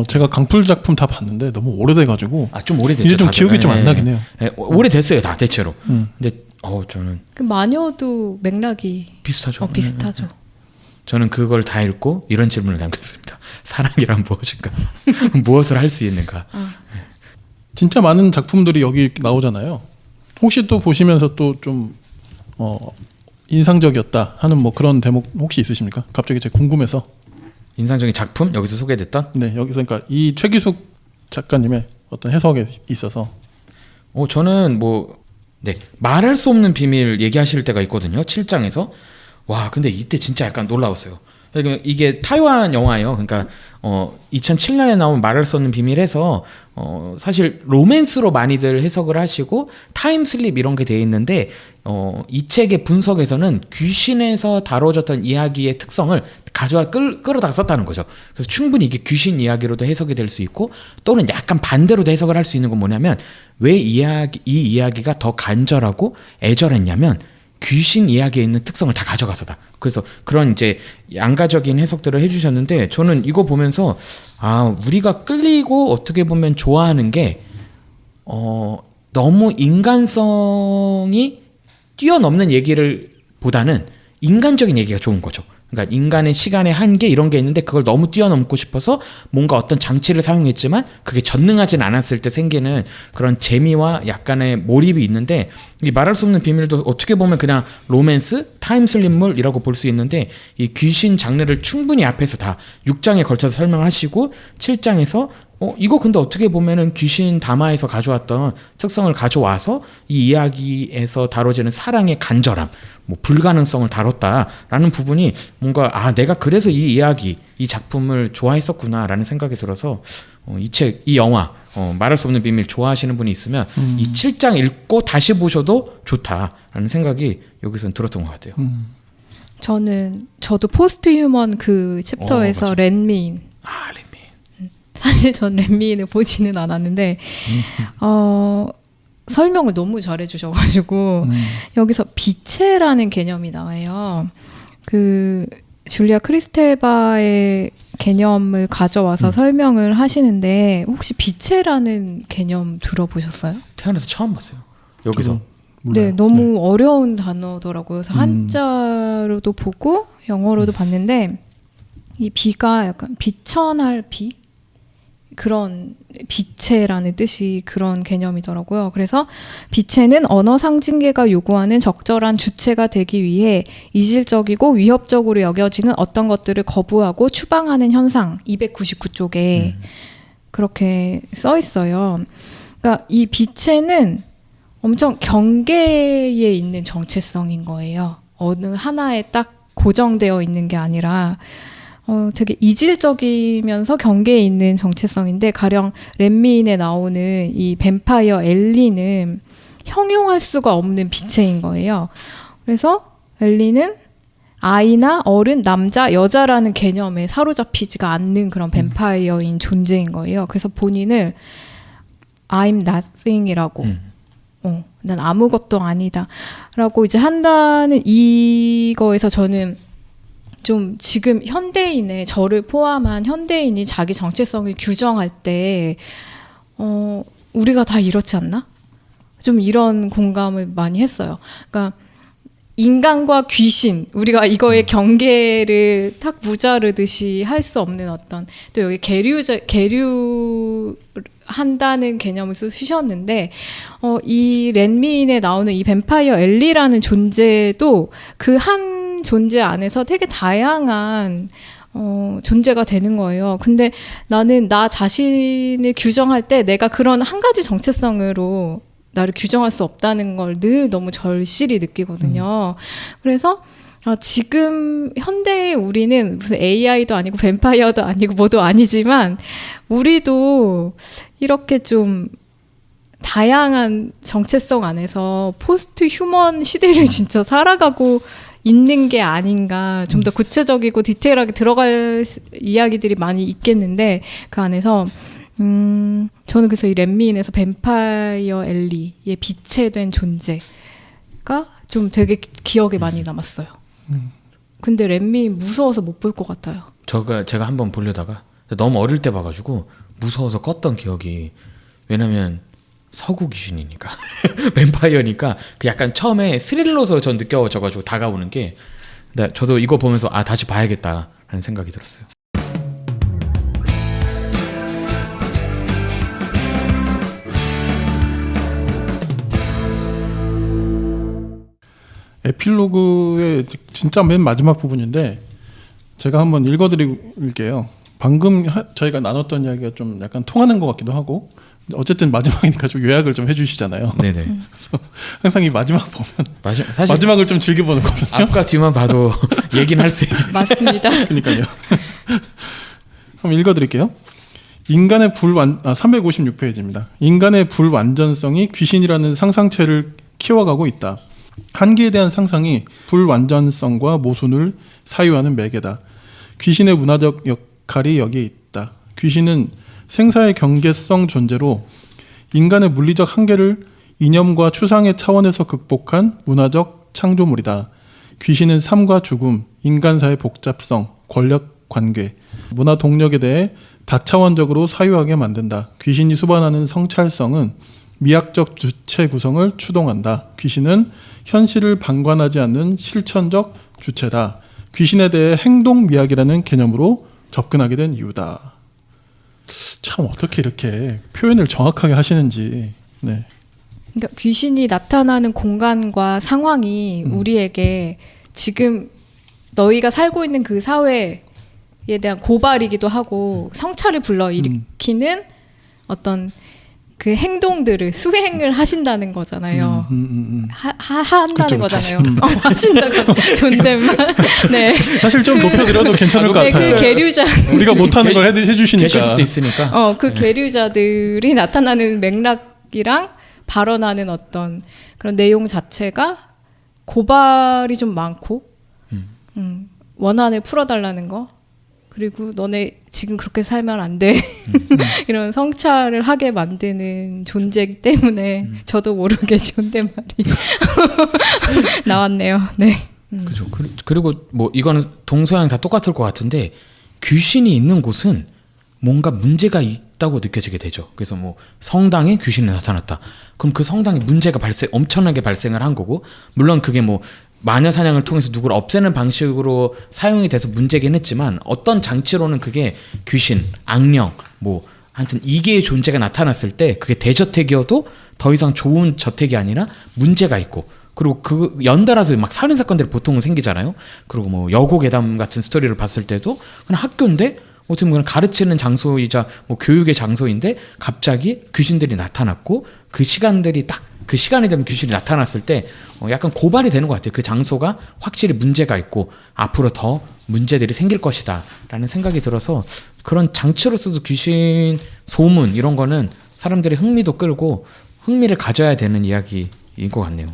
제가 강풀 작품 다 봤는데 너무 오래돼가지고 좀 오래됐죠. 이제 좀 기억이 좀 안 나긴 해요. 오래됐어요 다 대체로. 근데 저는 그 마녀도 맥락이 비슷하죠. 비슷하죠. 저는 그걸 다 읽고 이런 질문을 남겼습니다. 사랑이란 무엇인가? 무엇을 할 수 있는가? 진짜 많은 작품들이 여기 나오잖아요. 혹시 또 보시면서 또 좀 인상적이었다 하는 뭐 그런 대목 혹시 있으십니까? 갑자기 제가 궁금해서. 인상적인 작품 여기서 소개됐던? 네, 여기서 그러니까 이 최기숙 작가님의 어떤 해석에 있어서. 저는 말할 수 없는 비밀 얘기하실 때가 있거든요. 7장에서. 와, 근데 이때 진짜 약간 놀라웠어요. 이게 타이완 영화예요. 그러니까 2007년에 나온 말할 수 없는 비밀에서 사실 로맨스로 많이들 해석을 하시고 타임슬립 이런 게 돼 있는데 이 책의 분석에서는 귀신에서 다뤄졌던 이야기의 특성을 가져와 끌어다 썼다는 거죠. 그래서 충분히 이게 귀신 이야기로도 해석이 될 수 있고 또는 약간 반대로도 해석을 할 수 있는 건 뭐냐면 왜 이 이야기가 더 간절하고 애절했냐면 귀신 이야기에 있는 특성을 다 가져가서다. 그래서 그런 이제 양가적인 해석들을 해주셨는데 저는 이거 보면서 우리가 끌리고 어떻게 보면 좋아하는 게 너무 인간성이 뛰어넘는 얘기를 보다는 인간적인 얘기가 좋은 거죠. 그러니까 인간의 시간의 한계 이런 게 있는데 그걸 너무 뛰어넘고 싶어서 뭔가 어떤 장치를 사용했지만 그게 전능하진 않았을 때 생기는 그런 재미와 약간의 몰입이 있는데 이 말할 수 없는 비밀도 어떻게 보면 그냥 로맨스, 타임슬립물이라고 볼 수 있는데 이 귀신 장르를 충분히 앞에서 다 6장에 걸쳐서 설명하시고 7장에서 이거 근데 어떻게 보면은 귀신 담화에서 가져왔던 특성을 가져와서 이 이야기에서 다뤄지는 사랑의 간절함, 뭐 불가능성을 다뤘다라는 부분이 뭔가 내가 그래서 이 이야기, 이 작품을 좋아했었구나라는 생각이 들어서 이 책, 이 영화 말할 수 없는 비밀 좋아하시는 분이 있으면 이 7장 읽고 다시 보셔도 좋다라는 생각이 여기서 들었던 것 같아요. 저도 포스트 휴먼 그 챕터에서 렌미인. 렌미인. 사실 전 렌미인을 보지는 않았는데 설명을 너무 잘해 주셔가지고 여기서 비체라는 개념이 나와요. 그 줄리아 크리스테바의 개념을 가져와서 설명을 하시는데 혹시 빛체라는 개념 들어보셨어요? 태어나서 처음 봤어요. 여기서. 네, 너무 어려운 단어더라고요. 그래서 한자로도 보고 영어로도 봤는데 이 비가 약간 비천할 비? 그런 빛체라는 뜻이 그런 개념이더라고요. 그래서 빛체는 언어 상징계가 요구하는 적절한 주체가 되기 위해 이질적이고 위협적으로 여겨지는 어떤 것들을 거부하고 추방하는 현상 299쪽에 그렇게 써 있어요. 그러니까 이 빛체는 엄청 경계에 있는 정체성인 거예요. 어느 하나에 딱 고정되어 있는 게 아니라 되게 이질적이면서 경계에 있는 정체성인데 가령 렛미인에 나오는 이 뱀파이어 엘리는 형용할 수가 없는 빛체인 거예요. 그래서 엘리는 아이나 어른, 남자, 여자라는 개념에 사로잡히지가 않는 그런 뱀파이어인 존재인 거예요. 그래서 본인을 I'm nothing이라고 난 아무것도 아니다 라고 이제 한다는 이거에서 저는 좀 지금 현대인의 저를 포함한 현대인이 자기 정체성을 규정할 때 우리가 다 이렇지 않나? 좀 이런 공감을 많이 했어요. 그러니까 인간과 귀신 우리가 이거의 경계를 탁 무자르듯이 할 수 없는 어떤 또 여기 계류 한다는 개념을 쓰셨는데 이 렛미인에 나오는 이 뱀파이어 엘리라는 존재도 그 한 존재 안에서 되게 다양한 존재가 되는 거예요. 근데 나는 나 자신을 규정할 때 내가 그런 한 가지 정체성으로 나를 규정할 수 없다는 걸 늘 너무 절실히 느끼거든요. 그래서 지금 현대의 우리는 무슨 AI도 아니고 뱀파이어도 아니고 뭐도 아니지만 우리도 이렇게 좀 다양한 정체성 안에서 포스트 휴먼 시대를 진짜 살아가고 있는 게 아닌가. 좀 더 구체적이고 디테일하게 들어갈 이야기들이 많이 있겠는데 그 안에서 저는 그래서 이 렛미인에서 뱀파이어 엘리의 빛체된 존재가 좀 되게 기억에 많이 남았어요. 근데 렛미인 무서워서 못 볼 것 같아요. 제가 한번 보려다가 너무 어릴 때 봐가지고 무서워서 껐던 기억이 왜냐면 서구 귀신이니까 뱀파이어니까 그 약간 처음에 스릴러서 전 느껴져가지고 다가오는 게 저도 이거 보면서 다시 봐야겠다라는 생각이 들었어요. 에필로그의 진짜 맨 마지막 부분인데 제가 한번 읽어드릴게요. 방금 저희가 나눴던 이야기가 좀 약간 통하는 것 같기도 하고 어쨌든 마지막이니까 좀 요약을 좀 해주시잖아요. 네네. 항상 이 마지막 보면 사실 마지막을 좀 즐겨보는 거거든요. 앞과 뒤만 봐도 얘기는 할 수 있는. 맞습니다. 그러니까요. 한번 읽어드릴게요. 인간의 356페이지입니다. 인간의 불완전성이 귀신이라는 상상체를 키워가고 있다. 한계에 대한 상상이 불완전성과 모순을 사유하는 매개다. 귀신의 문화적 역할이 여기에 있다. 귀신은 생사의 경계성 존재로 인간의 물리적 한계를 이념과 추상의 차원에서 극복한 문화적 창조물이다. 귀신은 삶과 죽음, 인간사의 복잡성, 권력 관계, 문화 동력에 대해 다차원적으로 사유하게 만든다. 귀신이 수반하는 성찰성은 미학적 주체 구성을 추동한다. 귀신은 현실을 방관하지 않는 실천적 주체다. 귀신에 대해 행동 미학이라는 개념으로 접근하게 된 이유다. 참 어떻게 이렇게 표현을 정확하게 하시는지. 네. 그러니까 귀신이 나타나는 공간과 상황이 우리에게 지금 너희가 살고 있는 그 사회에 대한 고발이기도 하고 성찰을 불러일으키는 어떤 그 행동들을 수행을 하신다는 거잖아요. 한다는 거잖아요. 하신다고 존댓말. 네. 사실 좀 높여드려도 괜찮을 것 같아요. 그 계류자 우리가 못하는 걸 해주시니까. 계실 수도 있으니까. 그 계류자들이 나타나는 맥락이랑 발언하는 어떤 그런 내용 자체가 고발이 좀 많고, 원한을 풀어달라는 거. 그리고 너네 지금 그렇게 살면 안 돼. 이런 성찰을 하게 만드는 존재이기 때문에 저도 모르게 존댓말이 나왔네요. 네. 그죠. 그리고 뭐 이거는 동서양 다 똑같을 것 같은데 귀신이 있는 곳은 뭔가 문제가 있다고 느껴지게 되죠. 그래서 뭐 성당에 귀신이 나타났다. 그럼 그 성당에 문제가 엄청나게 발생을 한 거고, 물론 그게 뭐 마녀 사냥을 통해서 누구를 없애는 방식으로 사용이 돼서 문제긴 했지만 어떤 장치로는 그게 귀신, 악령, 뭐 하여튼 이계의 존재가 나타났을 때 그게 대저택이어도 더 이상 좋은 저택이 아니라 문제가 있고, 그리고 그 연달아서 막 살인 사건들이 보통은 생기잖아요. 그리고 뭐 여고괴담 같은 스토리를 봤을 때도 그냥 학교인데 어떻게 보면 가르치는 장소이자 뭐 교육의 장소인데 갑자기 귀신들이 나타났고, 그 시간들이 딱 그 시간이 되면 귀신이 나타났을 때 약간 고발이 되는 것 같아요. 그 장소가 확실히 문제가 있고 앞으로 더 문제들이 생길 것이다 라는 생각이 들어서, 그런 장치로서도 귀신 소문 이런 거는 사람들의 흥미도 끌고 흥미를 가져야 되는 이야기인 것 같네요.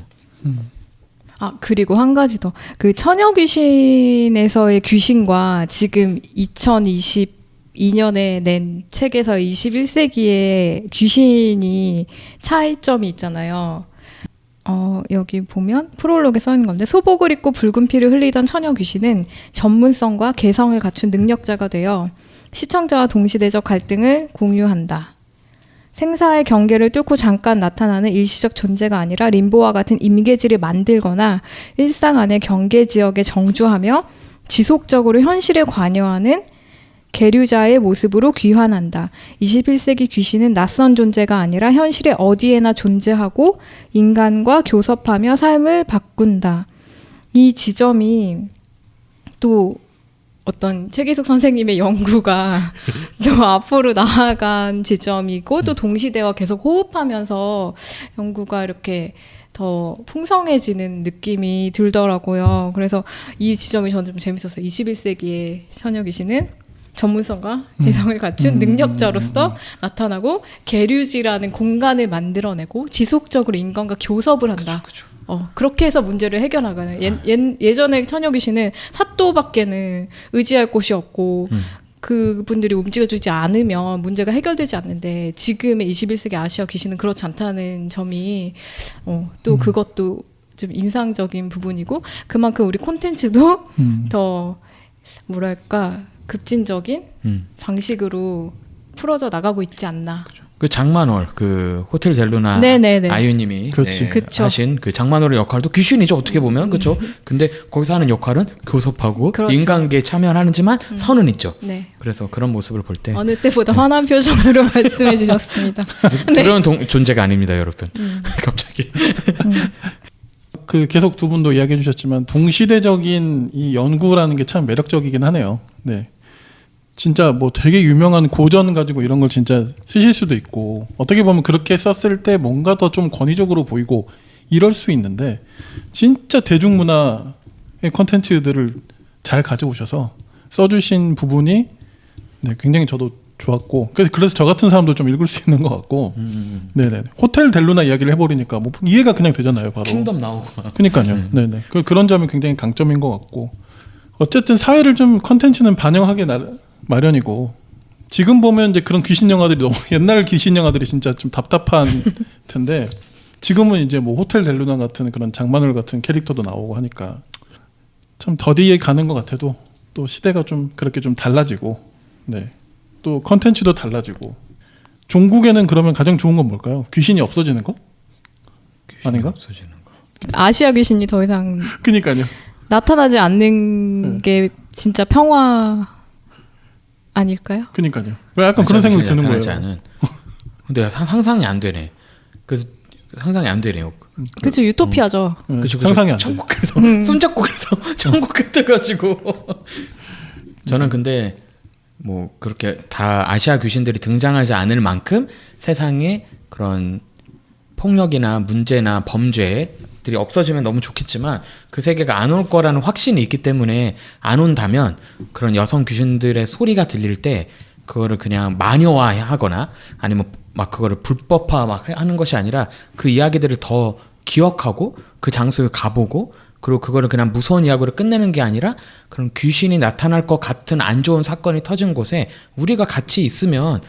아, 그리고 한 가지 더. 그 처녀 귀신에서의 귀신과 지금 2022년에 낸 책에서 21세기의 귀신이 차이점이 있잖아요. 여기 보면 프롤로그에 써 있는 건데, 소복을 입고 붉은 피를 흘리던 처녀 귀신은 전문성과 개성을 갖춘 능력자가 되어 시청자와 동시대적 갈등을 공유한다. 생사의 경계를 뚫고 잠깐 나타나는 일시적 존재가 아니라 림보와 같은 임계지를 만들거나 일상 안의 경계 지역에 정주하며 지속적으로 현실에 관여하는 계류자의 모습으로 귀환한다. 21세기 귀신은 낯선 존재가 아니라 현실의 어디에나 존재하고 인간과 교섭하며 삶을 바꾼다. 이 지점이 또 어떤 최기숙 선생님의 연구가 또 앞으로 나아간 지점이고, 또 동시대와 계속 호흡하면서 연구가 이렇게 더 풍성해지는 느낌이 들더라고요. 그래서 이 지점이 저는 좀 재밌었어요. 21세기의 처녀 귀신은 전문성과 개성을 갖춘 능력자로서 나타나고 계류지라는 공간을 만들어내고 지속적으로 인간과 교섭을 한다. 그쵸. 그렇게 해서 문제를 해결하가는. 예전에 처녀 귀신은 사또밖에는 의지할 곳이 없고 그분들이 움직여주지 않으면 문제가 해결되지 않는데, 지금의 21세기 아시아 귀신은 그렇지 않다는 점이 또 그것도 좀 인상적인 부분이고, 그만큼 우리 콘텐츠도 더 뭐랄까 급진적인 방식으로 풀어져 나가고 있지 않나. 그죠. 그 장만월, 그 호텔 델루나 네네네. 아유님이 하신 그 장만월의 역할도 귀신이죠, 어떻게 보면. 그렇죠. 근데 거기서 하는 역할은 교섭하고 그렇죠. 인간계에 참여하지만 선은 있죠. 네. 그래서 그런 모습을 볼 때 어느 때보다 환한 표정으로 말씀해 주셨습니다. 두려운 존재가 아닙니다, 여러분. 갑자기. 그 계속 두 분도 이야기해 주셨지만 동시대적인 이 연구라는 게 참 매력적이긴 하네요. 네. 진짜 뭐 되게 유명한 고전 가지고 이런 걸 진짜 쓰실 수도 있고, 어떻게 보면 그렇게 썼을 때 뭔가 더 좀 권위적으로 보이고 이럴 수 있는데, 진짜 대중문화의 콘텐츠들을 잘 가져오셔서 써주신 부분이 굉장히 저도 좋았고, 그래서 저 같은 사람도 좀 읽을 수 있는 것 같고, 네네. 호텔 델루나 이야기를 해버리니까 뭐 이해가 그냥 되잖아요, 바로. 킹덤 나오고. 그러니까요. 네네. 그런 점이 굉장히 강점인 것 같고, 어쨌든 사회를 좀 콘텐츠는 반영하게 마련이고, 지금 보면 이제 그런 귀신 영화들이 너무 옛날 귀신 영화들이 진짜 좀 답답한 텐데, 지금은 이제 뭐 호텔 델루나 같은 그런 장만월 같은 캐릭터도 나오고 하니까 참 더디에 가는 것 같아도, 또 시대가 좀 그렇게 좀 달라지고, 네. 또 컨텐츠도 달라지고. 종국에는 그러면 가장 좋은 건 뭘까요? 귀신이 없어지는 거? 아닌가? 없어지는 거. 아시아 귀신이 더 이상 그러니까요. 나타나지 않는 게 진짜 평화 아닐까요? 그러니까요. 왜 약간 그런 생각이 드는 거예요. 근데 상상이 안 되네. 그래서 상상이 안 되네요. 그렇죠. 유토피아죠. 그쵸. 상상이 안 돼. 천국에서 손잡고 그래서 천국 같아가지고. 저는 근데 뭐 그렇게 다 아시아 귀신들이 등장하지 않을 만큼 세상에 그런 폭력이나 문제나 범죄들이 없어지면 너무 좋겠지만, 그 세계가 안 올 거라는 확신이 있기 때문에 안 온다면 그런 여성 귀신들의 소리가 들릴 때 그거를 그냥 마녀화하거나 아니면 막 그거를 불법화 막 하는 것이 아니라 그 이야기들을 더 기억하고 그 장소에 가보고, 그리고 그거를 그냥 무서운 이야기로 끝내는 게 아니라 그런 귀신이 나타날 것 같은 안 좋은 사건이 터진 곳에 우리가 같이 있으면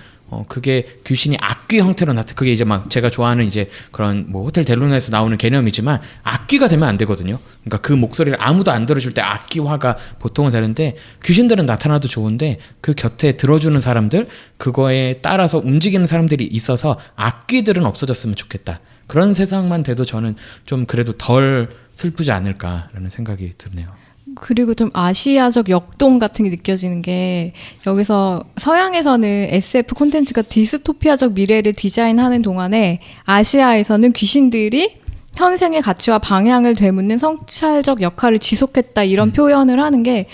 그게 귀신이 악귀 형태로 나타. 그게 이제 막 제가 좋아하는 이제 그런 뭐 호텔 델루나에서 나오는 개념이지만 악귀가 되면 안 되거든요. 그러니까 그 목소리를 아무도 안 들어줄 때 악귀화가 보통은 되는데 귀신들은 나타나도 좋은데 그 곁에 들어주는 사람들 그거에 따라서 움직이는 사람들이 있어서 악귀들은 없어졌으면 좋겠다. 그런 세상만 돼도 저는 좀 그래도 덜 슬프지 않을까라는 생각이 드네요. 그리고 좀 아시아적 역동 같은 게 느껴지는 게 여기서 서양에서는 SF 콘텐츠가 디스토피아적 미래를 디자인하는 동안에 아시아에서는 귀신들이 현생의 가치와 방향을 되묻는 성찰적 역할을 지속했다 이런 표현을 하는 게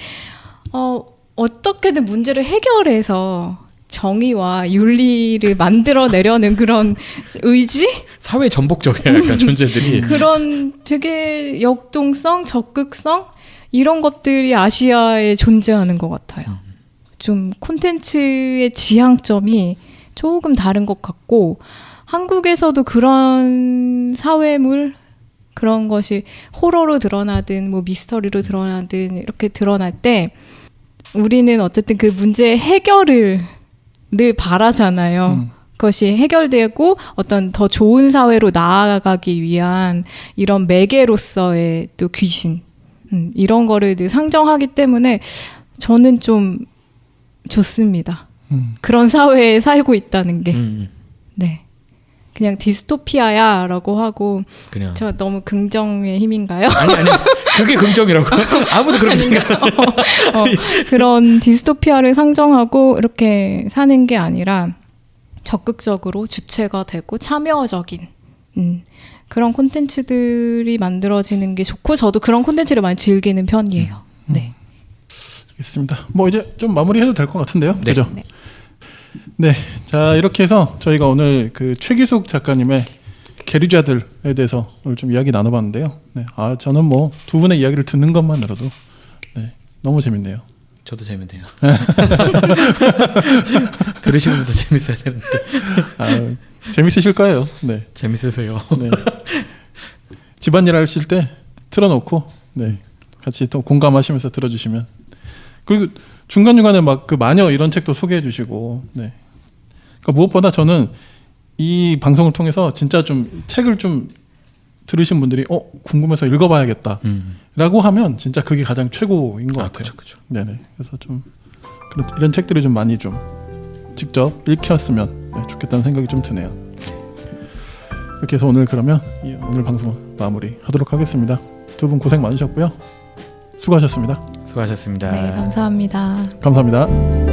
어떻게든 문제를 해결해서 정의와 윤리를 만들어내려는 그런 의지? 사회 전복적이야 약간 존재들이. 그런 되게 역동성, 적극성 이런 것들이 아시아에 존재하는 것 같아요. 좀 콘텐츠의 지향점이 조금 다른 것 같고 한국에서도 그런 사회물 그런 것이 호러로 드러나든 뭐 미스터리로 드러나든 이렇게 드러날 때 우리는 어쨌든 그 문제의 해결을 늘 바라잖아요. 그것이 해결되고 어떤 더 좋은 사회로 나아가기 위한 이런 매개로서의 또 귀신 이런 거를 늘 상정하기 때문에 저는 좀 좋습니다. 그런 사회에 살고 있다는 게. 네. 그냥 디스토피아야라고 하고 그냥. 저 너무 긍정의 힘인가요? 아니 그게 긍정이라고. 아무도 그렇게 생각. 그런 디스토피아를 상정하고 이렇게 사는 게 아니라 적극적으로 주체가 되고 참여적인 그런 콘텐츠들이 만들어지는 게 좋고 저도 그런 콘텐츠를 많이 즐기는 편이에요. 네. 알겠습니다. 뭐 이제 좀 마무리해도 될 것 같은데요. 네. 그죠? 네. 네. 자, 이렇게 해서 저희가 오늘 그 최기숙 작가님의 계류자들에 대해서 오늘 좀 이야기 나눠봤는데요. 네. 저는 뭐 두 분의 이야기를 듣는 것만으로도 네, 너무 재밌네요. 저도 재밌네요. 들으시는 분도 재밌어야 되는데. 재밌으실 거예요. 네. 재밌으세요. 네. 집안일 하실 때 틀어놓고 네. 같이 또 공감하시면서 들어주시면 그리고 중간중간에 막 그 마녀 이런 책도 소개해 주시고 네. 그러니까 무엇보다 저는 이 방송을 통해서 진짜 좀 책을 좀 들으신 분들이 궁금해서 읽어봐야겠다 라고 하면 진짜 그게 가장 최고인 것 같아요. 그렇죠. 네네. 그래서 좀 이런 책들이 좀 많이 좀 직접 읽혔으면 좋겠다는 생각이 좀 드네요. 이렇게 해서 오늘 그러면 오늘 방송 마무리하도록 하겠습니다. 두 분 고생 많으셨고요. 수고하셨습니다. 수고하셨습니다. 네, 감사합니다. 감사합니다.